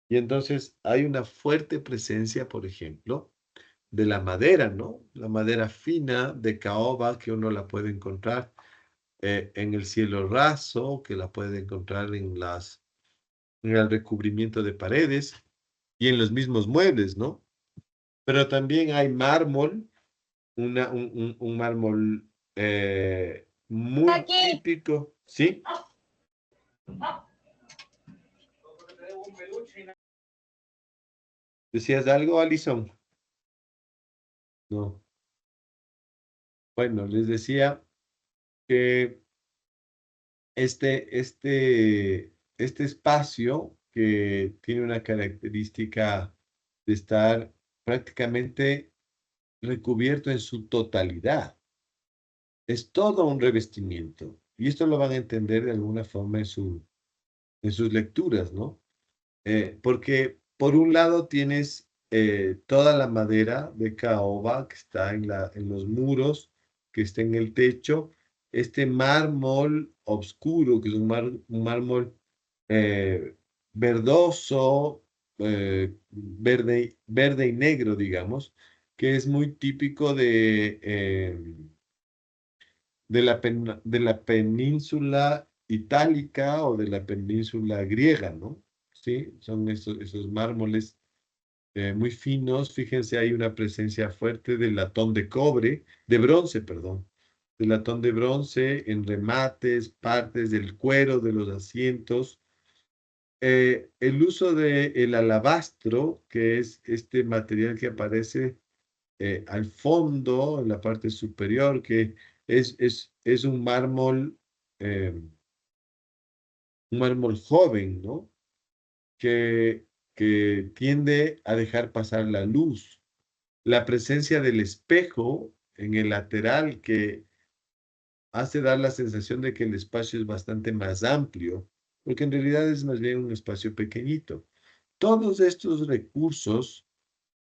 Y entonces hay una fuerte presencia, por ejemplo, de la madera, ¿no? La madera fina de caoba que uno la puede encontrar en el cielo raso, que la puede encontrar en el recubrimiento de paredes y en los mismos muebles, ¿no? Pero también hay mármol, un mármol muy típico, ¿sí? ¿Decías algo, Alison? No. Bueno, les decía que este espacio que tiene una característica de estar prácticamente recubierto en su totalidad. Es todo un revestimiento. Y esto lo van a entender de alguna forma en sus lecturas, ¿no? Porque por un lado tienes toda la madera de caoba que está en los muros, que está en el techo, este mármol oscuro, que es un mármol eh, verdoso, verde y negro, digamos, que es muy típico de la península itálica o de la península griega, ¿no? Sí, son esos mármoles muy finos. Fíjense, hay una presencia fuerte del latón de cobre, de bronce, perdón, del latón de bronce en remates, partes del cuero de los asientos. El uso del alabastro, que es este material que aparece al fondo, en la parte superior, que es eh, un mármol joven, ¿no? Que, que tiende a dejar pasar la luz. La presencia del espejo en el lateral que hace dar la sensación de que el espacio es bastante más amplio, porque en realidad es más bien un espacio pequeñito. Todos estos recursos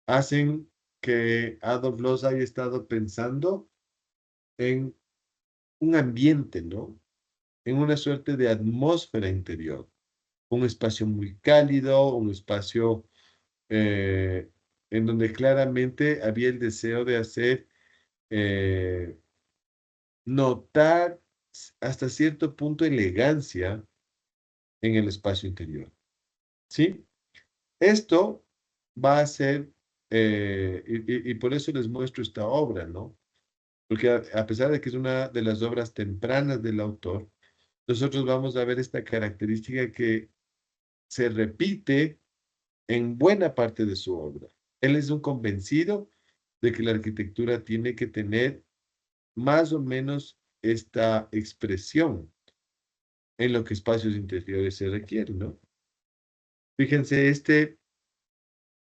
hacen que Adolf Loos haya estado pensando en un ambiente, ¿no? En una suerte de atmósfera interior, un espacio muy cálido, un espacio eh, en donde claramente había el deseo de hacer eh, notar hasta cierto punto elegancia en el espacio interior, ¿sí? Esto va a ser, y por eso les muestro esta obra, ¿no? Porque a pesar de que es una de las obras tempranas del autor, nosotros vamos a ver esta característica que se repite en buena parte de su obra. Él es un convencido de que la arquitectura tiene que tener más o menos esta expresión en lo que espacios interiores se requieren, ¿no? Fíjense, este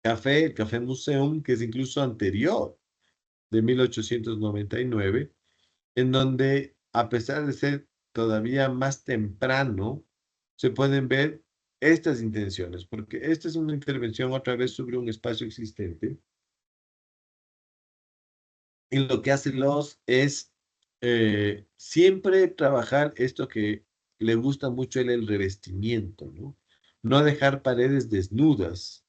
café, el Café Museum, que es incluso anterior, de 1899, en donde, a pesar de ser todavía más temprano, se pueden ver estas intenciones, porque esta es una intervención otra vez sobre un espacio existente. Y lo que hace Loss es siempre trabajar esto que le gusta mucho el revestimiento, ¿no? No dejar paredes desnudas,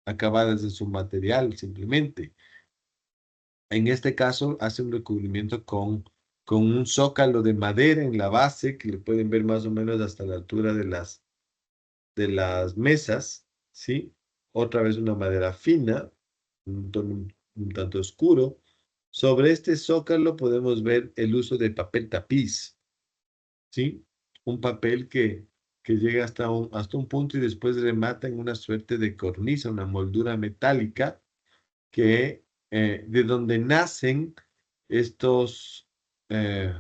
acabadas en su material, simplemente. En este caso, hace un recubrimiento con un zócalo de madera en la base, que le pueden ver más o menos hasta la altura de las mesas, ¿sí? Otra vez una madera fina, un tono un tanto oscuro. Sobre este zócalo podemos ver el uso de papel tapiz, ¿sí? Un papel que llega hasta un punto y después remata en una suerte de cornisa, una moldura metálica de donde nacen estos, eh,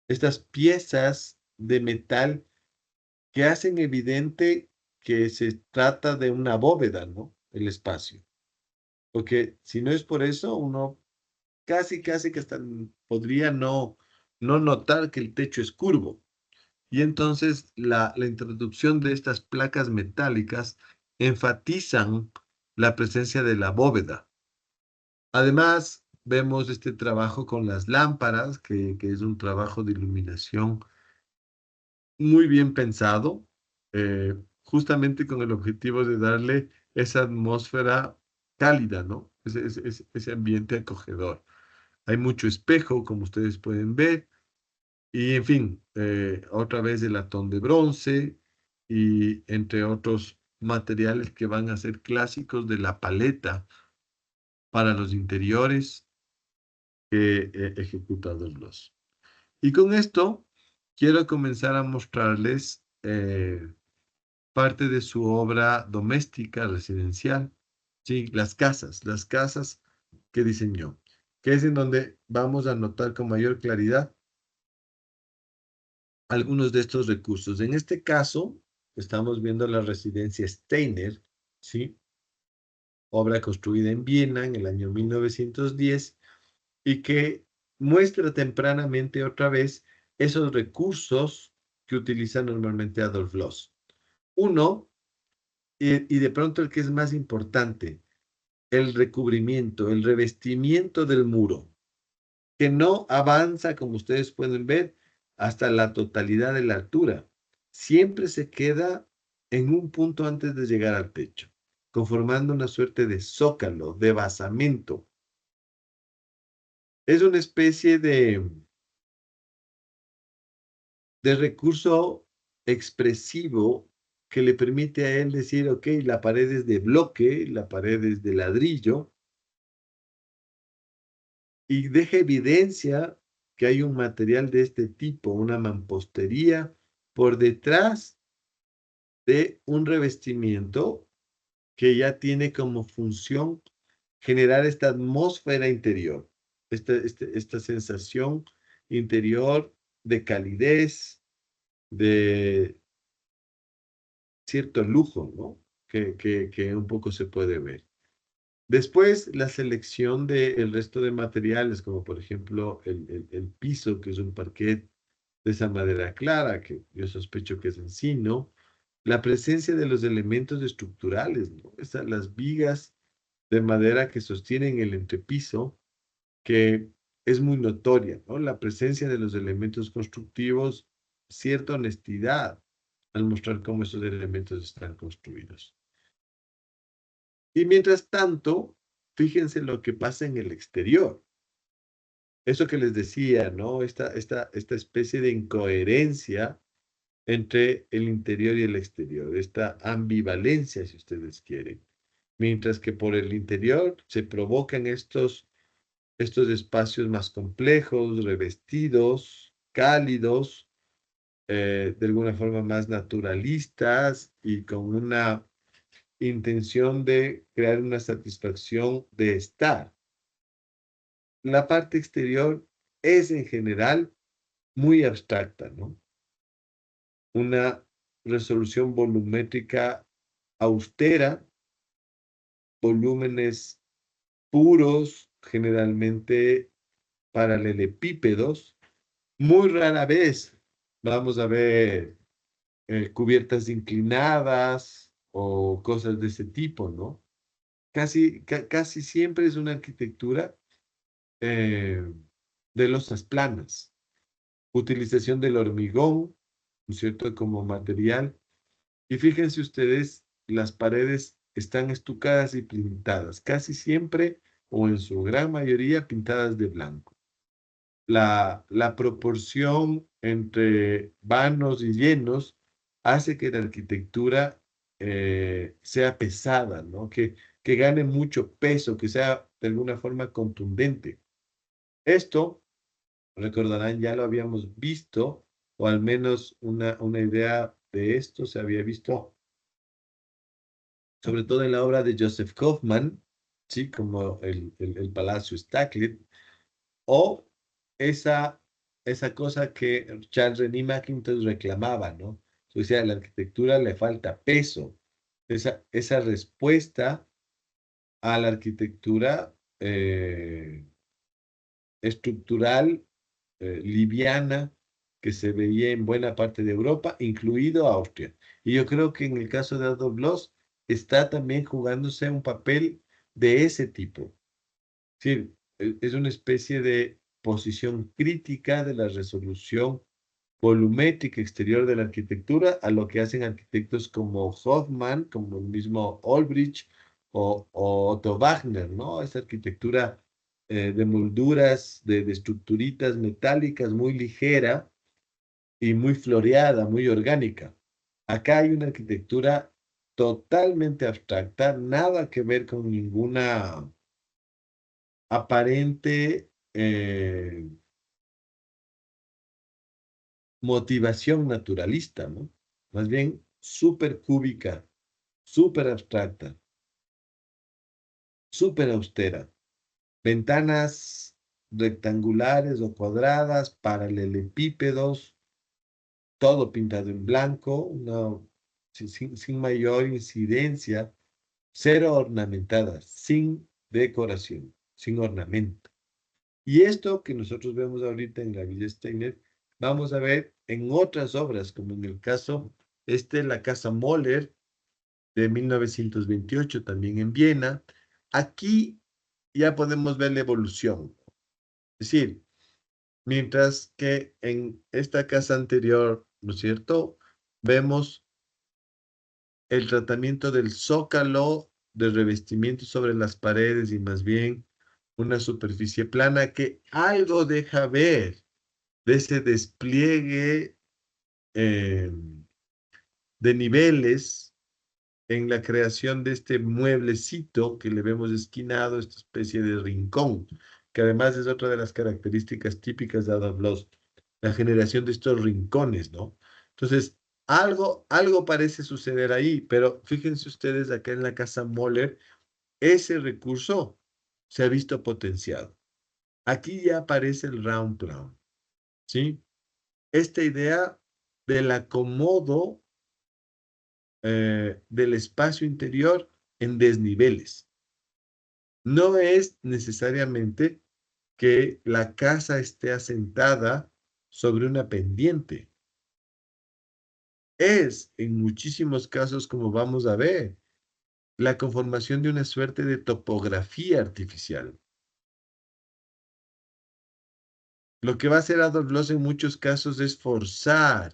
estas piezas de metal que hacen evidente que se trata de una bóveda, ¿no? El espacio. Porque si no es por eso, uno casi que hasta podría no notar que el techo es curvo. Y entonces la introducción de estas placas metálicas enfatizan la presencia de la bóveda. Además, vemos este trabajo con las lámparas, que es un trabajo de iluminación muy bien pensado, justamente con el objetivo de darle esa atmósfera cálida, ¿no? Ese ambiente acogedor. Hay mucho espejo, como ustedes pueden ver, y en fin, otra vez el latón de bronce y entre otros materiales que van a ser clásicos de la paleta para los interiores que ejecuta Doblos. Y con esto quiero comenzar a mostrarles parte de su obra doméstica, residencial, ¿sí? Las casas que diseñó, que es en donde vamos a notar con mayor claridad algunos de estos recursos. En este caso, estamos viendo la residencia Steiner, ¿sí? Obra construida en Viena en el año 1910 y que muestra tempranamente otra vez esos recursos que utiliza normalmente Adolf Loos. Uno, y de pronto el que es más importante, el recubrimiento, el revestimiento del muro, que no avanza, como ustedes pueden ver, hasta la totalidad de la altura. Siempre se queda en un punto antes de llegar al techo, conformando una suerte de zócalo, de basamento. Es una especie de recurso expresivo que le permite a él decir, ok, la pared es de bloque, la pared es de ladrillo, y deja evidencia que hay un material de este tipo, una mampostería, por detrás de un revestimiento que ya tiene como función generar esta atmósfera interior, esta sensación interior de calidez, de cierto lujo, ¿no? Que un poco se puede ver. Después, la selección del resto de materiales, como por ejemplo el piso, que es un parquet de esa madera clara, que yo sospecho que es encino. La presencia de los elementos estructurales, ¿no? Las vigas de madera que sostienen el entrepiso, que es muy notoria, ¿no? La presencia de los elementos constructivos, cierta honestidad al mostrar cómo esos elementos están construidos. Y mientras tanto, fíjense lo que pasa en el exterior. Eso que les decía, ¿no? Esta especie de incoherencia entre el interior y el exterior, esta ambivalencia, si ustedes quieren. Mientras que por el interior se provocan estos espacios más complejos, revestidos, cálidos, de alguna forma más naturalistas y con una intención de crear una satisfacción de estar. La parte exterior es en general muy abstracta, ¿no? Una resolución volumétrica austera, volúmenes puros, generalmente paralelepípedos. Muy rara vez vamos a ver cubiertas inclinadas o cosas de ese tipo, ¿no? Casi siempre es una arquitectura de losas planas. utilización del hormigón, ¿no es cierto?, como material. Y fíjense ustedes, las paredes están estucadas y pintadas, casi siempre o en su gran mayoría pintadas de blanco. La proporción entre vanos y llenos hace que la arquitectura sea pesada, ¿no? Que gane mucho peso, que sea de alguna forma contundente. Esto, recordarán, ya lo habíamos visto, o al menos una idea de esto se había visto, sobre todo en la obra de Joseph Kaufman, ¿sí? Como el Palacio Stackley, o esa, esa cosa que Charles René Mackintosh reclamaba, ¿no? O sea, a la arquitectura le falta peso. Esa respuesta a la arquitectura estructural, liviana, que se veía en buena parte de Europa, incluido Austria. Y yo creo que en el caso de Adolf Loos está también jugándose un papel de ese tipo. Sí, es una especie de posición crítica de la resolución volumétrica exterior de la arquitectura a lo que hacen arquitectos como Hoffmann, como el mismo Olbrich o Otto Wagner, ¿no? Esa arquitectura de molduras, de estructuritas metálicas muy ligera y muy floreada, muy orgánica. Acá hay una arquitectura totalmente abstracta, nada que ver con ninguna aparente motivación naturalista, ¿no? Más bien súper cúbica, súper abstracta, súper austera. Ventanas rectangulares o cuadradas, paralelepípedos, todo pintado en blanco, sin mayor incidencia, cero ornamentadas, sin decoración, sin ornamento. Y esto que nosotros vemos ahorita en la Villa Steiner, vamos a ver en otras obras, como en el caso, la Casa Möller de 1928, también en Viena. Aquí ya podemos ver la evolución. Es decir, mientras que en esta casa anterior, ¿no es cierto?, vemos el tratamiento del zócalo, de revestimiento sobre las paredes y más bien una superficie plana que algo deja ver de ese despliegue de niveles en la creación de este mueblecito que le vemos esquinado, esta especie de rincón, que además es otra de las características típicas de Adolf Loos, la generación de estos rincones, ¿no? Entonces, algo parece suceder ahí, pero fíjense ustedes acá en la casa Möller, ese recurso se ha visto potenciado. Aquí ya aparece el round plan, ¿sí? Esta idea del acomodo del espacio interior en desniveles. No es necesariamente que la casa esté asentada sobre una pendiente. Es, en muchísimos casos, como vamos a ver, la conformación de una suerte de topografía artificial. Lo que va a hacer Adolf Loos en muchos casos es forzar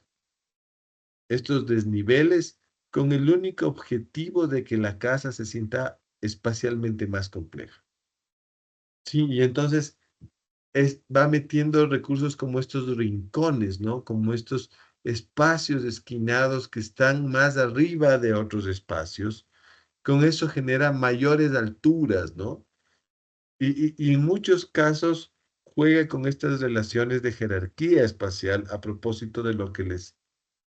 estos desniveles con el único objetivo de que la casa se sienta espacialmente más compleja. Sí, y entonces va metiendo recursos como estos rincones, ¿no? Como estos espacios esquinados que están más arriba de otros espacios. Con eso genera mayores alturas, ¿no? Y en muchos casos juega con estas relaciones de jerarquía espacial a propósito de lo que les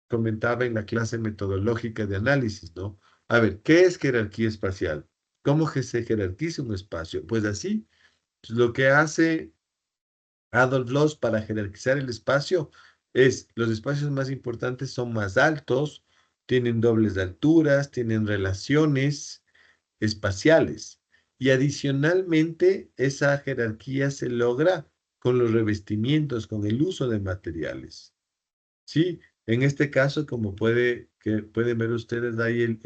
comentaba en la clase metodológica de análisis, ¿no? A ver, ¿qué es jerarquía espacial? ¿Cómo que se jerarquiza un espacio? Pues así, pues lo que hace Adolf Loos para jerarquizar el espacio es, los espacios más importantes son más altos, tienen dobles de alturas, tienen relaciones espaciales. Y adicionalmente, esa jerarquía se logra con los revestimientos, con el uso de materiales. Sí, en este caso, como pueden ver ustedes ahí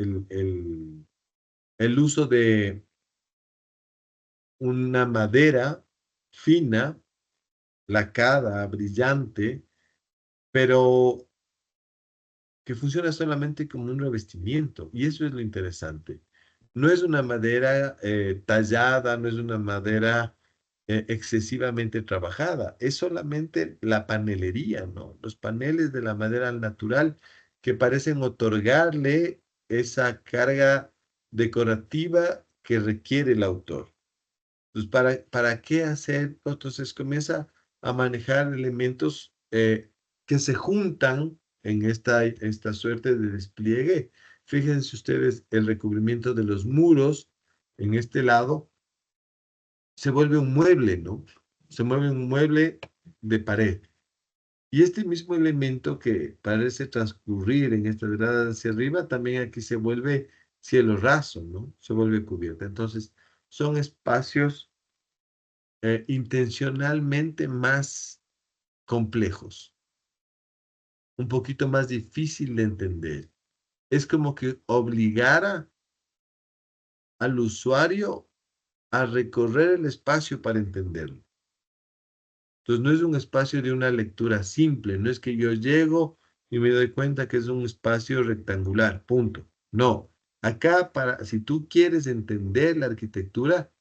el uso de una madera fina, lacada, brillante, pero que funciona solamente como un revestimiento, y eso es lo interesante. No es una madera tallada, no es una madera excesivamente trabajada, es solamente la panelería, ¿no? Los paneles de la madera al natural que parecen otorgarle esa carga decorativa que requiere el autor. Entonces, ¿para qué hacer? Entonces comienza a manejar elementos que se juntan en esta suerte de despliegue. Fíjense ustedes el recubrimiento de los muros en este lado se vuelve un mueble, ¿no? Se mueve un mueble de pared. Y este mismo elemento que parece transcurrir en esta grada hacia arriba, también aquí se vuelve cielo raso, ¿no? Se vuelve cubierta. Entonces, son espacios intencionalmente más complejos, un poquito más difícil de entender. Es como que obligara al usuario a recorrer el espacio para entenderlo. Entonces no es un espacio de una lectura simple, no es que yo llego y me doy cuenta que es un espacio rectangular, punto. No, acá si tú quieres entender la arquitectura,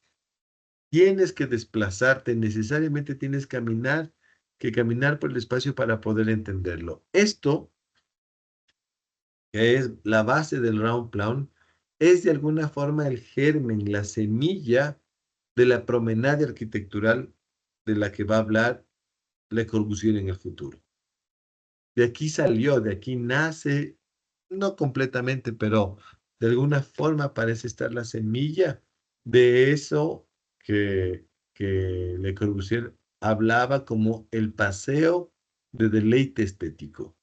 tienes que desplazarte, necesariamente tienes que caminar por el espacio para poder entenderlo. Esto, que es la base del round plan, es de alguna forma el germen, la semilla de la promenada arquitectural de la que va a hablar Le Corbusier en el futuro. De aquí salió, de aquí nace, no completamente, pero de alguna forma parece estar la semilla de eso que Le Corbusier hablaba como el paseo de deleite estético.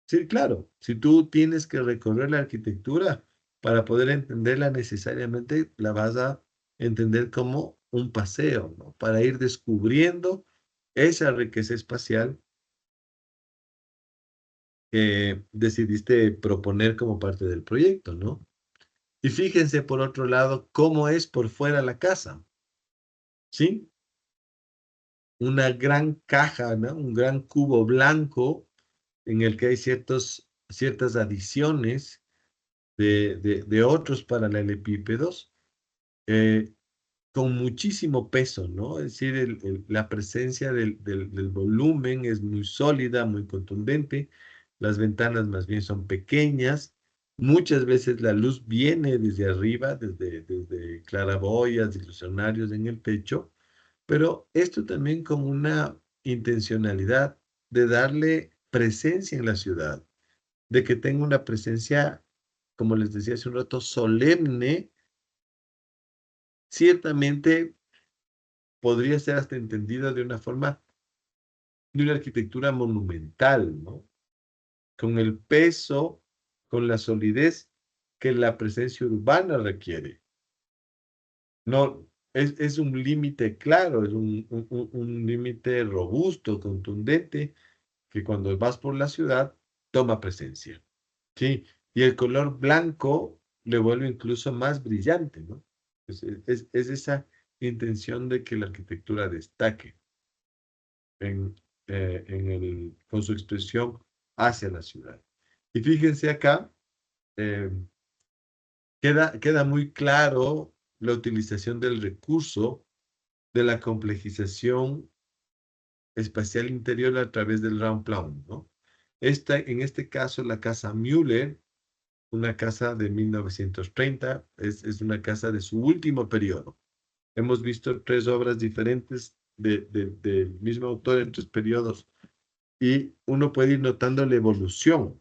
Sí, claro, si tú tienes que recorrer la arquitectura para poder entenderla necesariamente, la vas a entender como un paseo, ¿no? Para ir descubriendo esa riqueza espacial que decidiste proponer como parte del proyecto, ¿no? Y fíjense, por otro lado, cómo es por fuera la casa, ¿sí? Una gran caja, ¿no? Un gran cubo blanco en el que hay ciertas adiciones de otros paralelepípedos eh, con muchísimo peso, ¿no? Es decir, la presencia del volumen es muy sólida, muy contundente, las ventanas más bien son pequeñas, muchas veces la luz viene desde arriba, desde claraboyas, ilusionarios en el techo, pero esto también con una intencionalidad de darle presencia en la ciudad, de que tenga una presencia, como les decía hace un rato, solemne, ciertamente podría ser hasta entendida de una forma de una arquitectura monumental, ¿no? Con el peso, con la solidez que la presencia urbana requiere. No, es un límite claro, es un límite robusto, contundente, que cuando vas por la ciudad toma presencia, ¿sí? Y el color blanco le vuelve incluso más brillante, ¿no? Es esa intención de que la arquitectura destaque en, con su expresión hacia la ciudad. Y fíjense acá, eh, queda muy claro la utilización del recurso de la complejización espacial interior a través del round plan, ¿no? En este caso, la casa Müller, una casa de 1930, es una casa de su último periodo. Hemos visto tres obras diferentes del mismo autor en tres periodos y uno puede ir notando la evolución.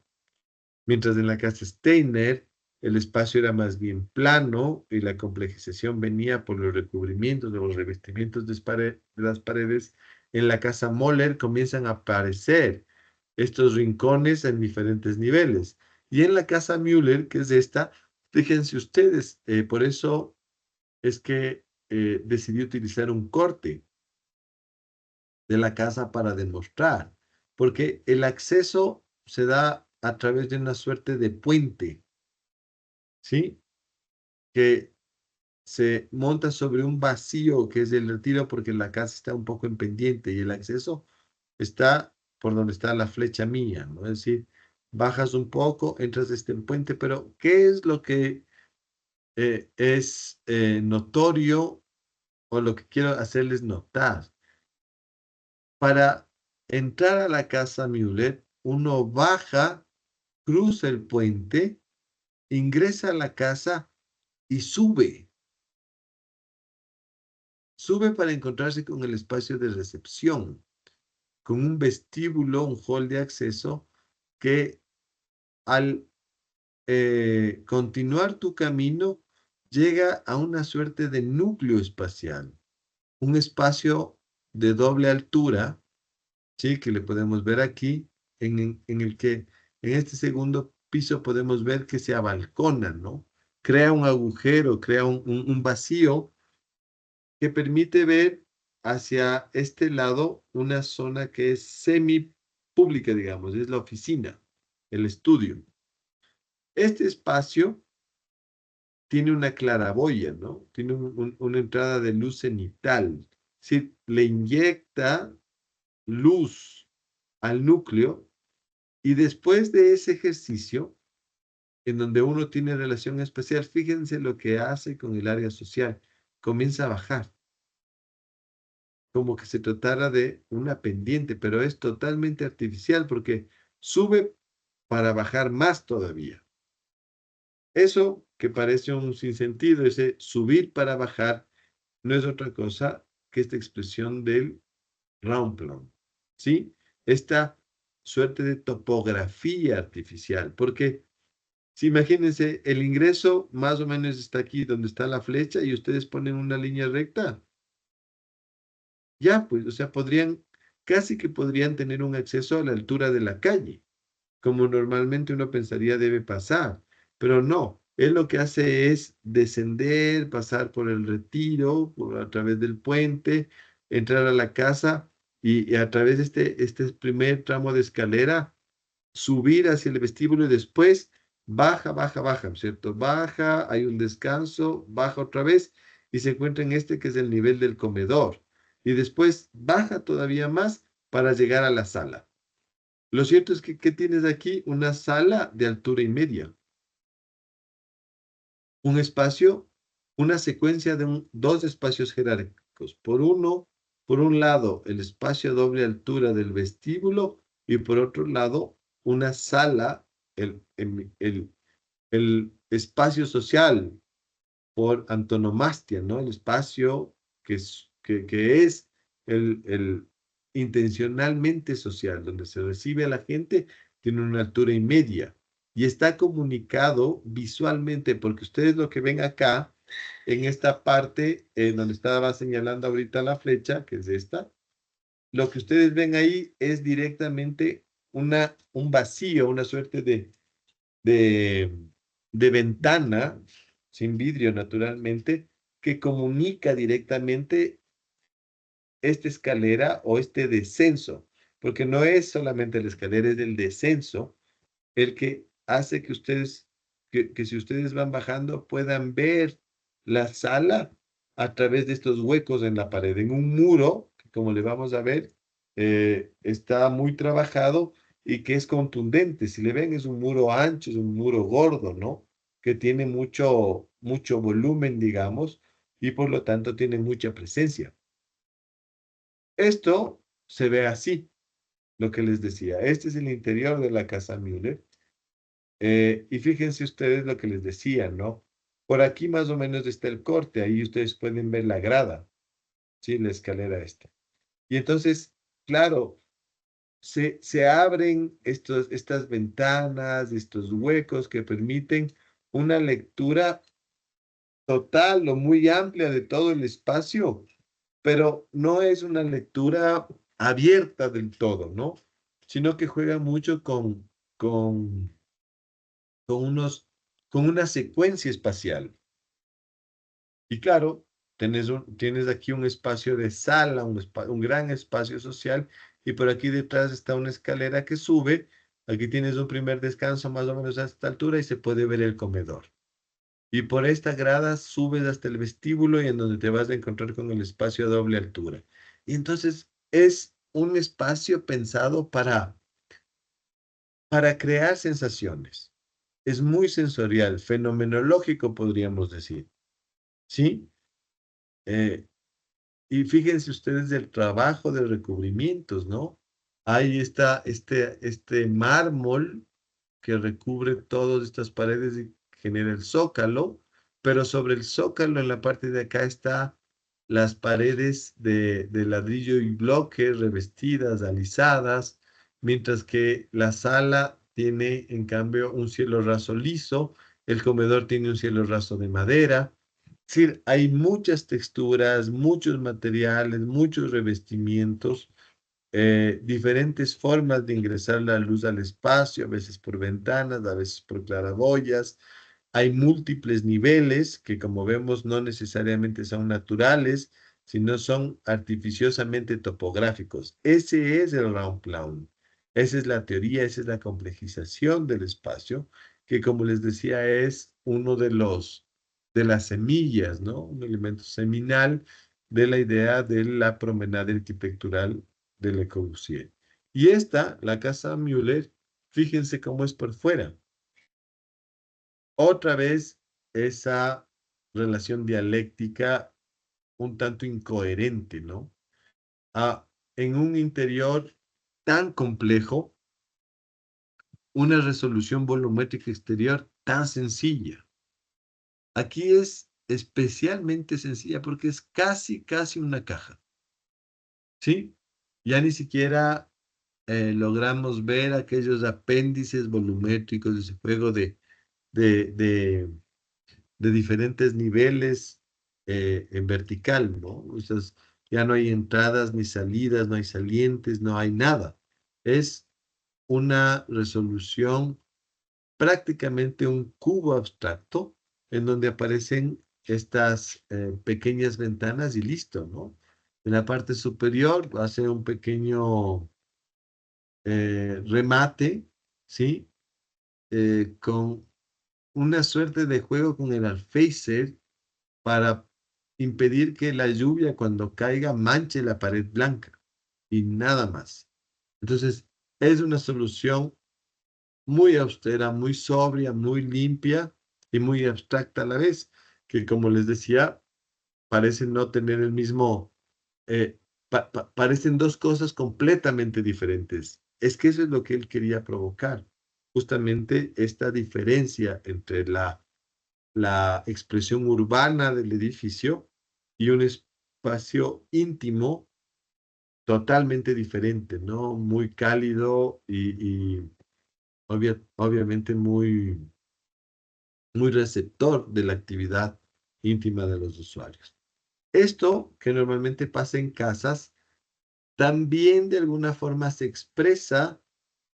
Mientras en la casa Steiner el espacio era más bien plano y la complejización venía por los recubrimientos de los revestimientos de las paredes, en la casa Moller comienzan a aparecer estos rincones en diferentes niveles. Y en la casa Müller, que es esta, fíjense ustedes, por eso es que decidí utilizar un corte de la casa para demostrar, porque el acceso se da a través de una suerte de puente, ¿sí? Que se monta sobre un vacío que es el retiro porque la casa está un poco en pendiente y el acceso está por donde está la flecha mía, ¿no? Es decir, bajas un poco, entras desde el puente, pero ¿qué es lo que es notorio o lo que quiero hacerles notar? Para entrar a la casa Müller, uno baja, cruza el puente, ingresa a la casa y sube. Sube para encontrarse con el espacio de recepción, con un vestíbulo, un hall de acceso que al continuar tu camino llega a una suerte de núcleo espacial, un espacio de doble altura, ¿sí? Que le podemos ver aquí, en el que en este segundo piso podemos ver que se abalcona, ¿no? Crea un agujero, crea un vacío que permite ver hacia este lado una zona que es semi pública, digamos, es la oficina, el estudio. Este espacio tiene una claraboya, ¿no? Tiene una entrada de luz cenital. Es decir, le inyecta luz al núcleo y después de ese ejercicio, en donde uno tiene relación especial, fíjense lo que hace con el área social. Comienza a bajar, como que se tratara de una pendiente, pero es totalmente artificial porque sube para bajar más todavía. Eso que parece un sinsentido, ese subir para bajar, no es otra cosa que esta expresión del Raumplan, ¿sí? Esta suerte de topografía artificial, porque si imagínense, el ingreso más o menos está aquí donde está la flecha y ustedes ponen una línea recta. Ya, pues, o sea, casi que podrían tener un acceso a la altura de la calle, como normalmente uno pensaría debe pasar, pero no, él lo que hace es descender, pasar por el retiro, a través del puente, entrar a la casa y a través de este primer tramo de escalera, subir hacia el vestíbulo y después baja, baja, baja, ¿cierto? Baja, hay un descanso, baja otra vez y se encuentra en este que es el nivel del comedor. Y después baja todavía más para llegar a la sala. Lo cierto es que, ¿qué tienes aquí? Una sala de altura y media. Un espacio, una secuencia de dos espacios jerárquicos. Por un lado, el espacio a doble altura del vestíbulo y por otro lado, una sala, el espacio social por antonomastia, ¿no? El espacio que es el intencionalmente social, donde se recibe a la gente, tiene una altura y media y está comunicado visualmente, porque ustedes lo que ven acá, en esta parte donde estaba señalando ahorita la flecha, que es esta, lo que ustedes ven ahí es directamente un vacío, una suerte de, de ventana, sin vidrio naturalmente, que comunica directamente esta escalera o este descenso, porque no es solamente la escalera, es el descenso el que hace que ustedes, que si ustedes van bajando, puedan ver la sala a través de estos huecos en la pared, en un muro, que como le vamos a ver, está muy trabajado y que es contundente. Si le ven, es un muro ancho, es un muro gordo, ¿no? Que tiene mucho, mucho volumen, digamos, y por lo tanto tiene mucha presencia. Esto se ve así, lo que les decía. Este es el interior de la casa Müller. Y fíjense ustedes lo que les decía, ¿no? Por aquí más o menos está el corte, ahí ustedes pueden ver la grada, ¿sí? La escalera esta. Y entonces, claro, se abren estas ventanas, estos huecos que permiten una lectura total o muy amplia de todo el espacio, pero no es una lectura abierta del todo, ¿no? Sino que juega mucho con con unos, con una secuencia espacial. Y claro, tienes aquí un espacio de sala, un gran espacio social, y por aquí detrás está una escalera que sube. Aquí tienes un primer descanso más o menos a esta altura y se puede ver el comedor. Y por esta grada subes hasta el vestíbulo y en donde te vas a encontrar con el espacio a doble altura. Y entonces es un espacio pensado para crear sensaciones. Es muy sensorial, fenomenológico, podríamos decir. ¿Sí? Eh, y fíjense ustedes del trabajo de recubrimientos, ¿no? Ahí está este mármol que recubre todas estas paredes y genera el zócalo, pero sobre el zócalo en la parte de acá está las paredes de ladrillo y bloque revestidas, alisadas, mientras que la sala tiene en cambio un cielo raso liso, el comedor tiene un cielo raso de madera. Es decir, hay muchas texturas, muchos materiales, muchos revestimientos, diferentes formas de ingresar la luz al espacio, a veces por ventanas, a veces por claraboyas. Hay múltiples niveles que, como vemos, no necesariamente son naturales, sino son artificiosamente topográficos. Ese es el Raumplaum. Esa es la teoría, esa es la complejización del espacio, que como les decía, es uno de las semillas, ¿no? Un elemento seminal de la idea de la promenada arquitectural de Le Corbusier. Y esta, la casa Müller, fíjense cómo es por fuera. Otra vez esa relación dialéctica un tanto incoherente, ¿no? En un interior tan complejo, una resolución volumétrica exterior tan sencilla. Aquí es especialmente sencilla porque es casi una caja, ¿sí? Ya ni siquiera logramos ver aquellos apéndices volumétricos, ese juego de, de, de diferentes niveles en vertical, ¿no? Ya no hay entradas ni salidas, no hay salientes, no hay nada. Es una resolución, prácticamente un cubo abstracto, en donde aparecen estas pequeñas ventanas y listo, ¿no? En la parte superior hace un pequeño remate, ¿sí? Con una suerte de juego con el alféizar para impedir que la lluvia cuando caiga manche la pared blanca y nada más. Entonces, es una solución muy austera, muy sobria, muy limpia y muy abstracta a la vez, que como les decía, parece no tener el mismo, parecen dos cosas completamente diferentes. Es que eso es lo que él quería provocar, justamente esta diferencia entre la expresión urbana del edificio y un espacio íntimo totalmente diferente, ¿no? Muy cálido y obviamente muy receptor de la actividad íntima de los usuarios. Esto, que normalmente pasa en casas, también de alguna forma se expresa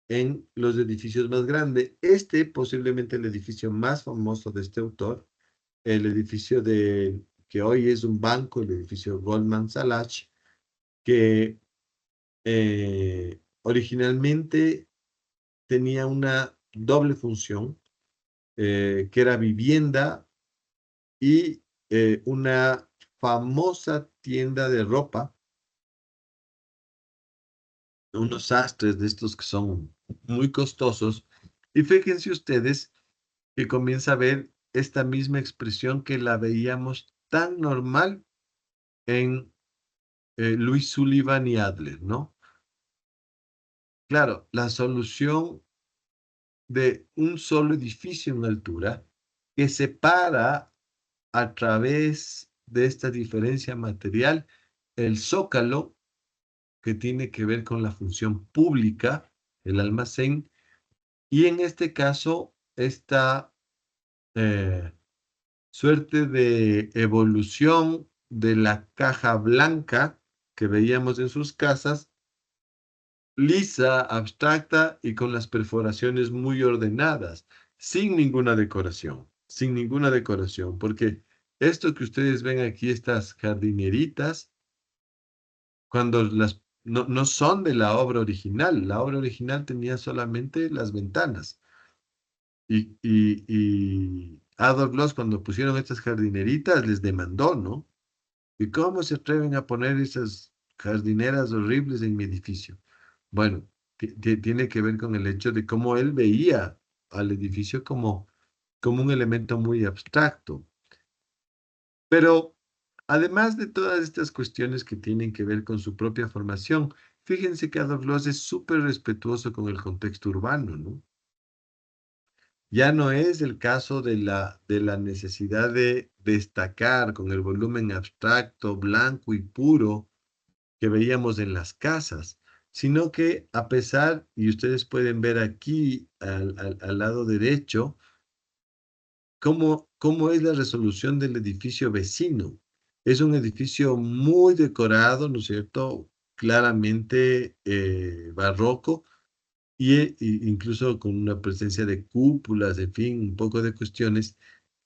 en los edificios más grandes. Este, posiblemente el edificio más famoso de este autor, el edificio que hoy es un banco, el edificio Goldman Sachs, que originalmente tenía una doble función, que era vivienda y una famosa tienda de ropa, unos sastres de estos que son muy costosos. Y fíjense ustedes que comienza a ver esta misma expresión que la veíamos tan normal en Louis Sullivan y Adler, ¿no? Claro, la solución de un solo edificio en altura que separa a través de esta diferencia material el zócalo, que tiene que ver con la función pública, el almacén, y en este caso, esta eh, suerte de evolución de la caja blanca que veíamos en sus casas, lisa, abstracta y con las perforaciones muy ordenadas, sin ninguna decoración, porque esto que ustedes ven aquí, estas jardineritas, cuando no son de la obra original tenía solamente las ventanas. Y Adolf Loos, cuando pusieron estas jardineritas, les demandó, ¿no? ¿Y cómo se atreven a poner esas jardineras horribles en mi edificio. Bueno, tiene que ver con el hecho de cómo él veía al edificio como un elemento muy abstracto. Pero además de todas estas cuestiones que tienen que ver con su propia formación, fíjense que Adolf Loos es súper respetuoso con el contexto urbano, ¿no? Ya no es el caso de la necesidad de destacar con el volumen abstracto, blanco y puro que veíamos en las casas, sino que a pesar, y ustedes pueden ver aquí al lado derecho, cómo es la resolución del edificio vecino. Es un edificio muy decorado, ¿no es cierto? Claramente barroco, y incluso con una presencia de cúpulas, en fin, un poco de cuestiones,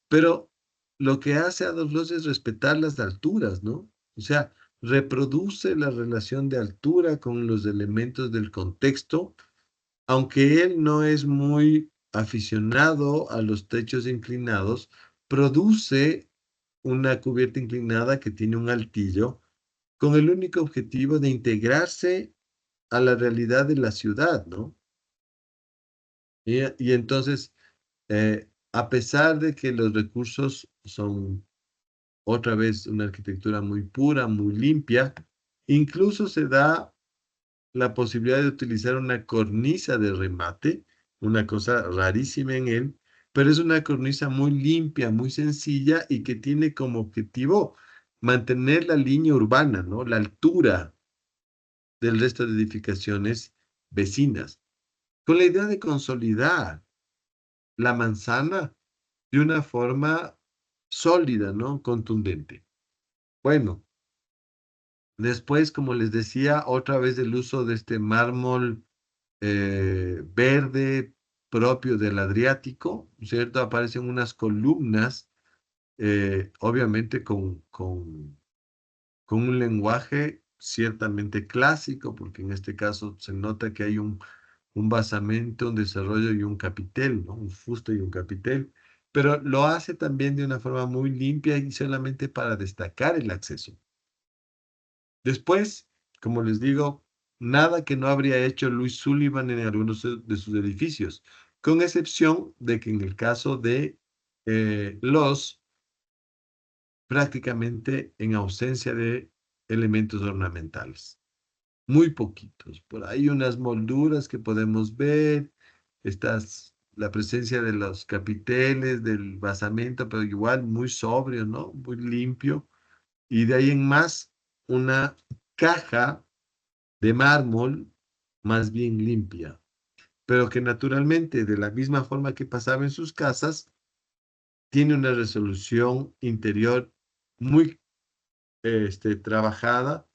pero lo que hace Adolf Loos es respetar las alturas, ¿no? O sea, reproduce la relación de altura con los elementos del contexto, aunque él no es muy aficionado a los techos inclinados, produce una cubierta inclinada que tiene un altillo con el único objetivo de integrarse a la realidad de la ciudad, ¿no? Y entonces, a pesar de que los recursos son otra vez una arquitectura muy pura, muy limpia, incluso se da la posibilidad de utilizar una cornisa de remate, una cosa rarísima en él, pero es una cornisa muy limpia, muy sencilla y que tiene como objetivo mantener la línea urbana, ¿no? La altura del resto de edificaciones vecinas, con la idea de consolidar la manzana de una forma sólida, ¿no? Contundente. Bueno, después, como les decía, otra vez el uso de este mármol verde propio del Adriático, ¿cierto? Aparecen unas columnas, obviamente con un lenguaje ciertamente clásico, porque en este caso se nota que hay un basamento, un desarrollo y un capitel, ¿no? Un fuste y un capitel, pero lo hace también de una forma muy limpia y solamente para destacar el acceso. Después, como les digo, nada que no habría hecho Louis Sullivan en algunos de sus edificios, con excepción de que en el caso de los, prácticamente en ausencia de elementos ornamentales. Muy poquitos. Por ahí unas molduras que podemos ver, la presencia de los capiteles, del basamento, pero igual muy sobrio, ¿no? Muy limpio. Y de ahí en más, una caja de mármol más bien limpia, pero que naturalmente, de la misma forma que pasaba en sus casas, tiene una resolución interior muy trabajada,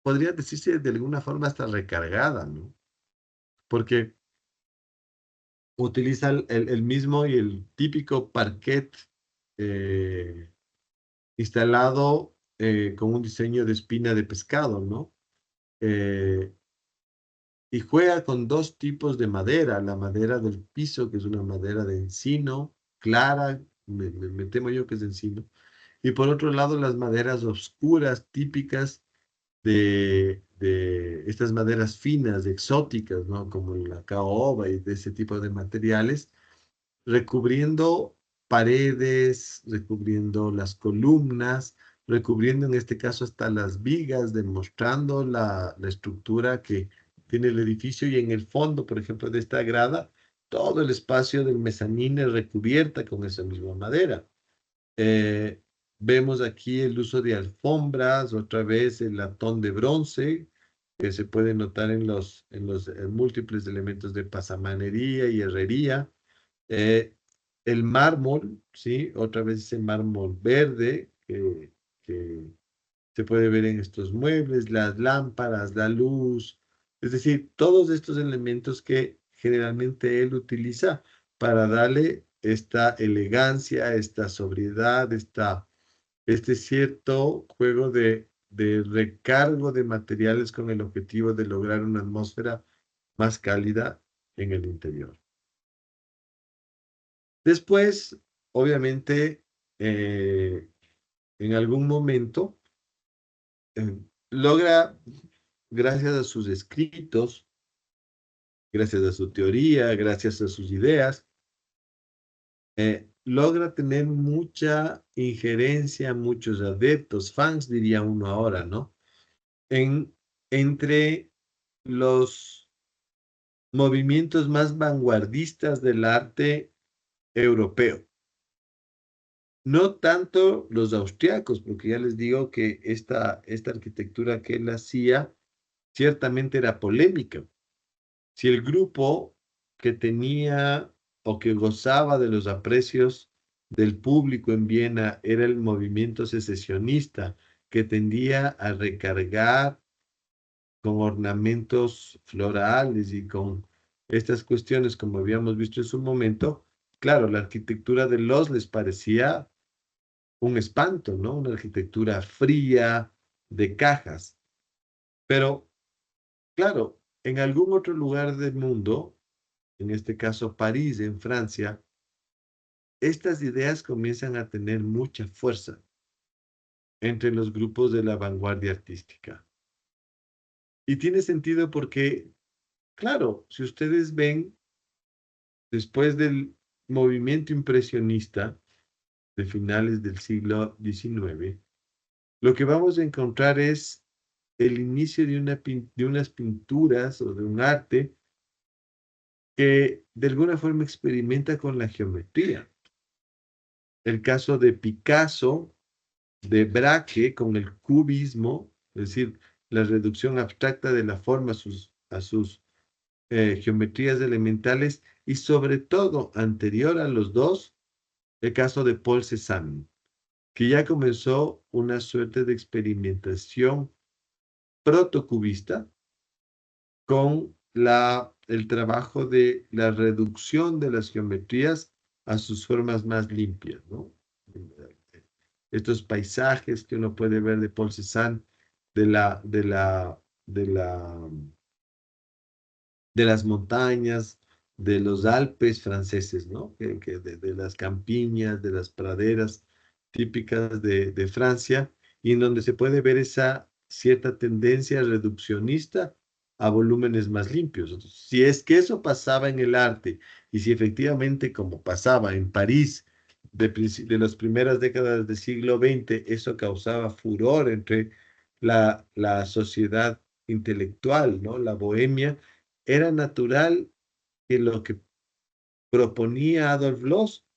podría decirse de alguna forma hasta recargada, ¿no? Porque utiliza el mismo y el típico parquet eh, instalado con un diseño de espina de pescado, ¿no? Eh, y juega con dos tipos de madera, la madera del piso, que es una madera de encino, clara, me temo yo que es de encino, y por otro lado las maderas oscuras, típicas de estas maderas finas, exóticas, ¿no? Como la caoba y de ese tipo de materiales, recubriendo paredes, recubriendo las columnas, recubriendo en este caso hasta las vigas, demostrando la estructura que tiene el edificio y en el fondo, por ejemplo, de esta grada, todo el espacio del mezanino es recubierta con esa misma madera. Eh, Vemos aquí el uso de alfombras, otra vez el latón de bronce, que se puede notar en los múltiples elementos de pasamanería y herrería. Eh, el mármol, ¿sí? Otra vez ese mármol verde que se puede ver en estos muebles, las lámparas, la luz, es decir, todos estos elementos que generalmente él utiliza para darle esta elegancia, esta sobriedad, este cierto juego de recargo de materiales con el objetivo de lograr una atmósfera más cálida en el interior. Después, obviamente, en algún momento, logra, gracias a sus escritos, gracias a su teoría, gracias a sus ideas, logra tener mucha injerencia, muchos adeptos, fans diría uno ahora, ¿no? Entre los movimientos más vanguardistas del arte europeo. No tanto los austriacos, porque ya les digo que esta arquitectura que él hacía ciertamente era polémica. Si el grupo que tenía o que gozaba de los aprecios del público en Viena era el movimiento secesionista, que tendía a recargar con ornamentos florales y con estas cuestiones, como habíamos visto en su momento, claro, la arquitectura de Los les parecía un espanto, ¿no? Una arquitectura fría, de cajas. Pero, claro, en algún otro lugar del mundo, en este caso París, en Francia, estas ideas comienzan a tener mucha fuerza entre los grupos de la vanguardia artística. Y tiene sentido porque, claro, si ustedes ven, después del movimiento impresionista de finales del siglo XIX, lo que vamos a encontrar es el inicio de unas pinturas o de un arte que de alguna forma experimenta con la geometría. El caso de Picasso, de Braque con el cubismo, es decir, la reducción abstracta de la forma a sus geometrías elementales, y sobre todo, anterior a los dos, el caso de Paul Cézanne, que ya comenzó una suerte de experimentación protocubista con el trabajo de la reducción de las geometrías a sus formas más limpias, ¿no? Estos paisajes que uno puede ver de Paul Cézanne, de la, de la, de la, de las montañas, de los Alpes franceses, ¿no? De las campiñas, de las praderas típicas de Francia, y en donde se puede ver esa cierta tendencia reduccionista a volúmenes más limpios. Entonces, si es que eso pasaba en el arte, y si efectivamente, como pasaba en París de las primeras décadas del siglo XX, eso causaba furor entre la sociedad intelectual, ¿no? La bohemia, era natural que lo que proponía Adolf Loos,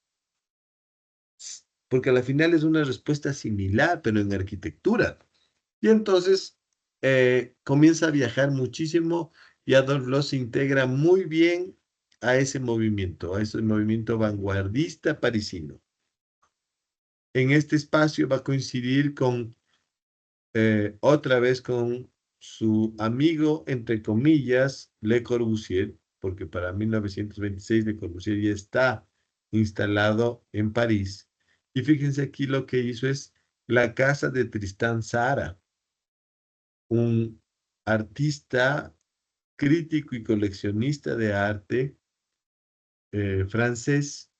porque a la final es una respuesta similar, pero en arquitectura. Y entonces comienza a viajar muchísimo y Adolf Loos se integra muy bien a ese movimiento vanguardista parisino. En este espacio va a coincidir con, otra vez con su amigo, entre comillas, Le Corbusier, porque para 1926 Le Corbusier ya está instalado en París. Y fíjense aquí lo que hizo es la casa de Tristan Tzara, un artista, crítico y coleccionista de arte francés.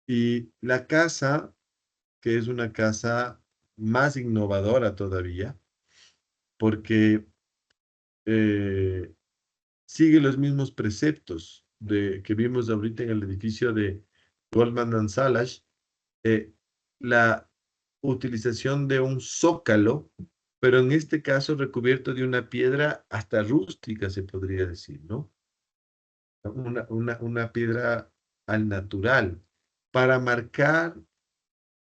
Y la casa, que es una casa más innovadora todavía, porque eh, sigue los mismos preceptos que vimos ahorita en el edificio de Goldman and Sachs, la utilización de un zócalo, pero en este caso recubierto de una piedra hasta rústica, se podría decir, ¿no? Una piedra al natural, para marcar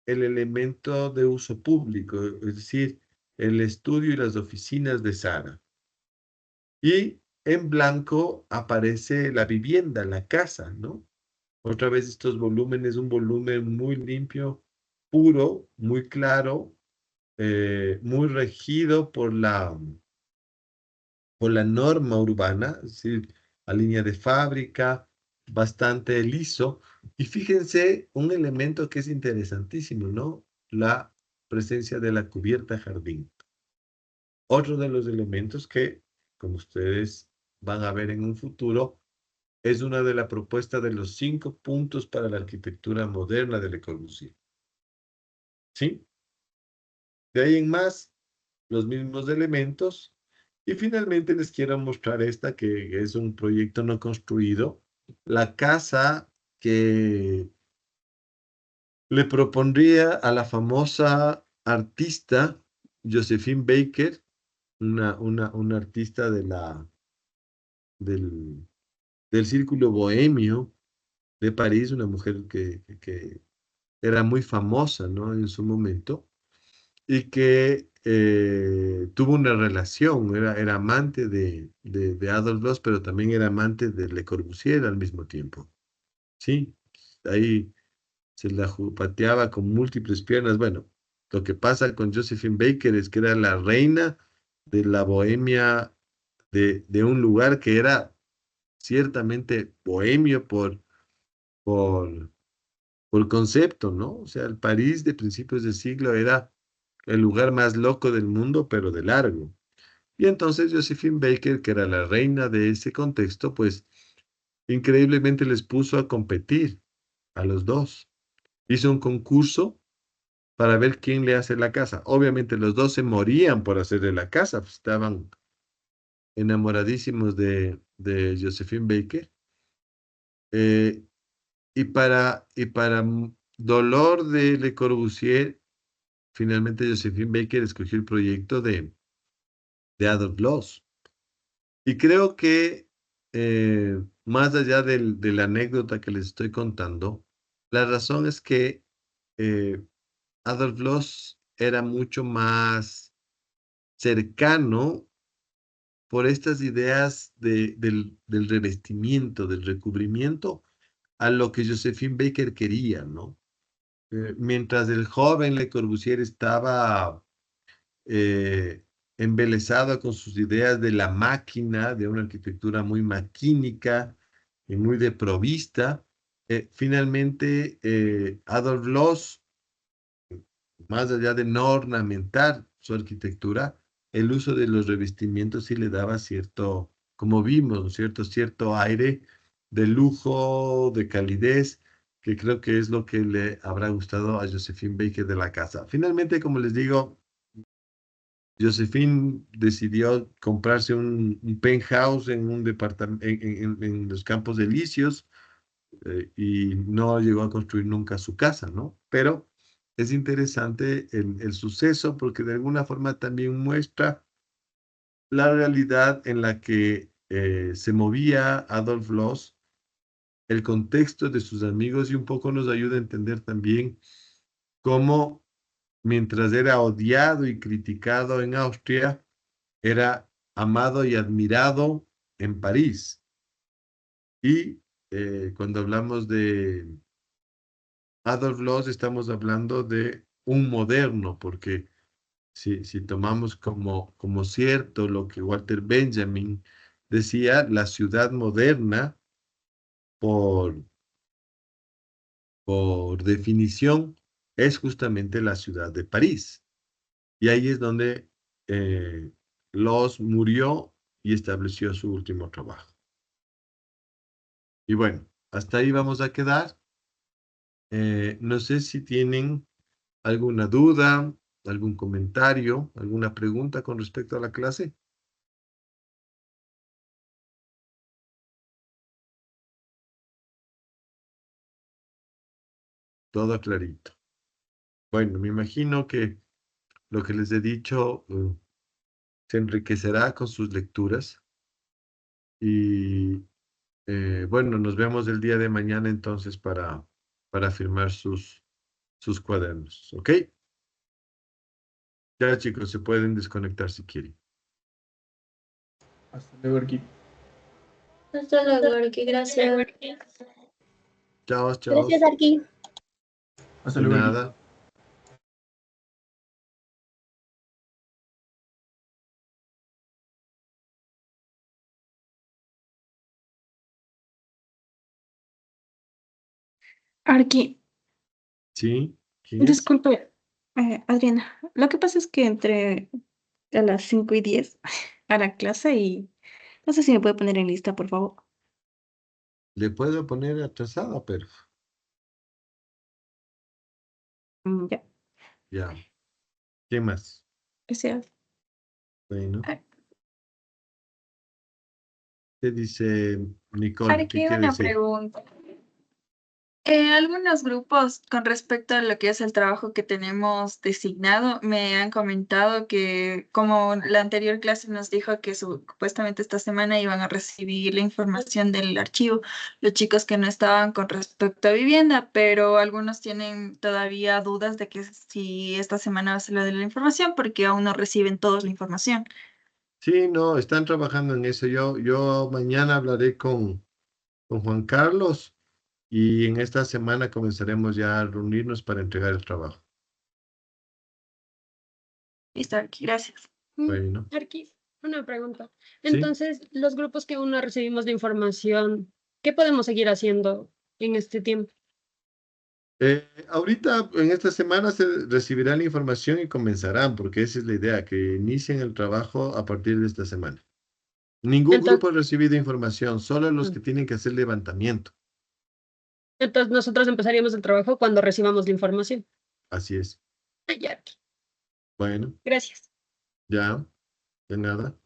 el elemento de uso público, es decir, el estudio y las oficinas de Sara. Y en blanco aparece la vivienda, la casa, ¿no? Otra vez estos volúmenes, un volumen muy limpio, puro, muy claro, muy regido por la norma urbana, es decir, a línea de fábrica, bastante liso. Y fíjense un elemento que es interesantísimo, ¿no? La presencia de la cubierta jardín. Otro de los elementos que, como ustedes van a ver en un futuro, es una de las propuestas de los 5 puntos para la arquitectura moderna de Le Corbusier. ¿Sí? De ahí en más, los mismos elementos. Y finalmente les quiero mostrar esta, que es un proyecto no construido. La casa que le propondría a la famosa artista Josephine Baker, una artista del, del círculo bohemio de París, una mujer que era muy famosa, ¿no? En su momento, y que tuvo una relación, era amante de Adolf Loos, pero también era amante de Le Corbusier al mismo tiempo. Sí, ahí se la pateaba con múltiples piernas. Bueno, lo que pasa con Josephine Baker es que era la reina de la bohemia de un lugar que era ciertamente bohemio por, por concepto, ¿no? O sea, el París de principios de siglo era el lugar más loco del mundo, pero de largo. Y entonces Josephine Baker, que era la reina de ese contexto, pues increíblemente les puso a competir a los dos. Hizo un concurso para ver quién le hace la casa. Obviamente los dos se morían por hacerle la casa, pues, estaban enamoradísimos de Josephine Baker. Eh, y para dolor de Le Corbusier, finalmente Josephine Baker escogió el proyecto de Adolf Loos. Y creo que más allá de la anécdota que les estoy contando, la razón es que eh, Adolf Loos era mucho más cercano por estas ideas del revestimiento, del recubrimiento, a lo que Josephine Baker quería, ¿no? Mientras el joven Le Corbusier estaba eh, embelesado con sus ideas de la máquina, de una arquitectura muy maquínica y muy de provista, finalmente Adolf Loos, más allá de no ornamentar su arquitectura, el uso de los revestimientos sí le daba cierto, como vimos, ¿no? cierto aire de lujo, de calidez, que creo que es lo que le habrá gustado a Josephine Baker de la casa. Finalmente, como les digo, Josephine decidió comprarse un penthouse en un departamento en los Campos Elíseos, y no llegó a construir nunca su casa, ¿no? Pero es interesante el suceso porque de alguna forma también muestra la realidad en la que se movía Adolf Loos, el contexto de sus amigos, y un poco nos ayuda a entender también cómo, mientras era odiado y criticado en Austria, era amado y admirado en París. Y cuando hablamos de Adolf Loos, estamos hablando de un moderno, porque si tomamos como cierto lo que Walter Benjamin decía, la ciudad moderna, por, por definición, es justamente la ciudad de París. Y ahí es donde Loos murió y estableció su último trabajo. Y bueno, hasta ahí vamos a quedar. No sé si tienen alguna duda, algún comentario, alguna pregunta con respecto a la clase. Todo clarito. Bueno, me imagino que lo que les he dicho se enriquecerá con sus lecturas. Y bueno, nos vemos el día de mañana entonces para firmar sus cuadernos. ¿Ok? Ya, chicos, se pueden desconectar si quieren. Hasta luego, Arqui. Hasta luego, Arqui, gracias. Chao, chao. Gracias, Arqui. Hasta De luego, Arqui. nada. Arqui, ¿Sí? ¿Quién es? disculpe, Adriana. Lo que pasa es que entré a las 5:10 a la clase y no sé si me puede poner en lista, por favor. Le puedo poner atrasada, pero Ya, ya. ¿Quién más? gracias. Bueno. ¿Qué dice Nicole? ¿Qué Aquí quiere una decir? pregunta. En algunos grupos, con respecto a lo que es el trabajo que tenemos designado, me han comentado que, como la anterior clase nos dijo que supuestamente esta semana iban a recibir la información del archivo, los chicos que no estaban con respecto a vivienda, pero algunos tienen todavía dudas de que si esta semana va a ser lo de la información, porque aún no reciben todos la información. Sí, no, están trabajando en eso. Yo mañana hablaré con Juan Carlos y en esta semana comenzaremos ya a reunirnos para entregar el trabajo. Listo, aquí, gracias. Bueno, Arquis, una pregunta. sí. Entonces, los grupos que aún no recibimos la información, ¿qué podemos seguir haciendo en este tiempo? Ahorita, en esta semana, se recibirá la información y comenzarán, porque esa es la idea, que inicien el trabajo a partir de esta semana. Ningún Entonces, grupo ha recibido información, solo los que tienen que hacer levantamiento. entonces nosotros empezaríamos el trabajo cuando recibamos la información. Así es. Ay, ya, Bueno, gracias. ya, de nada.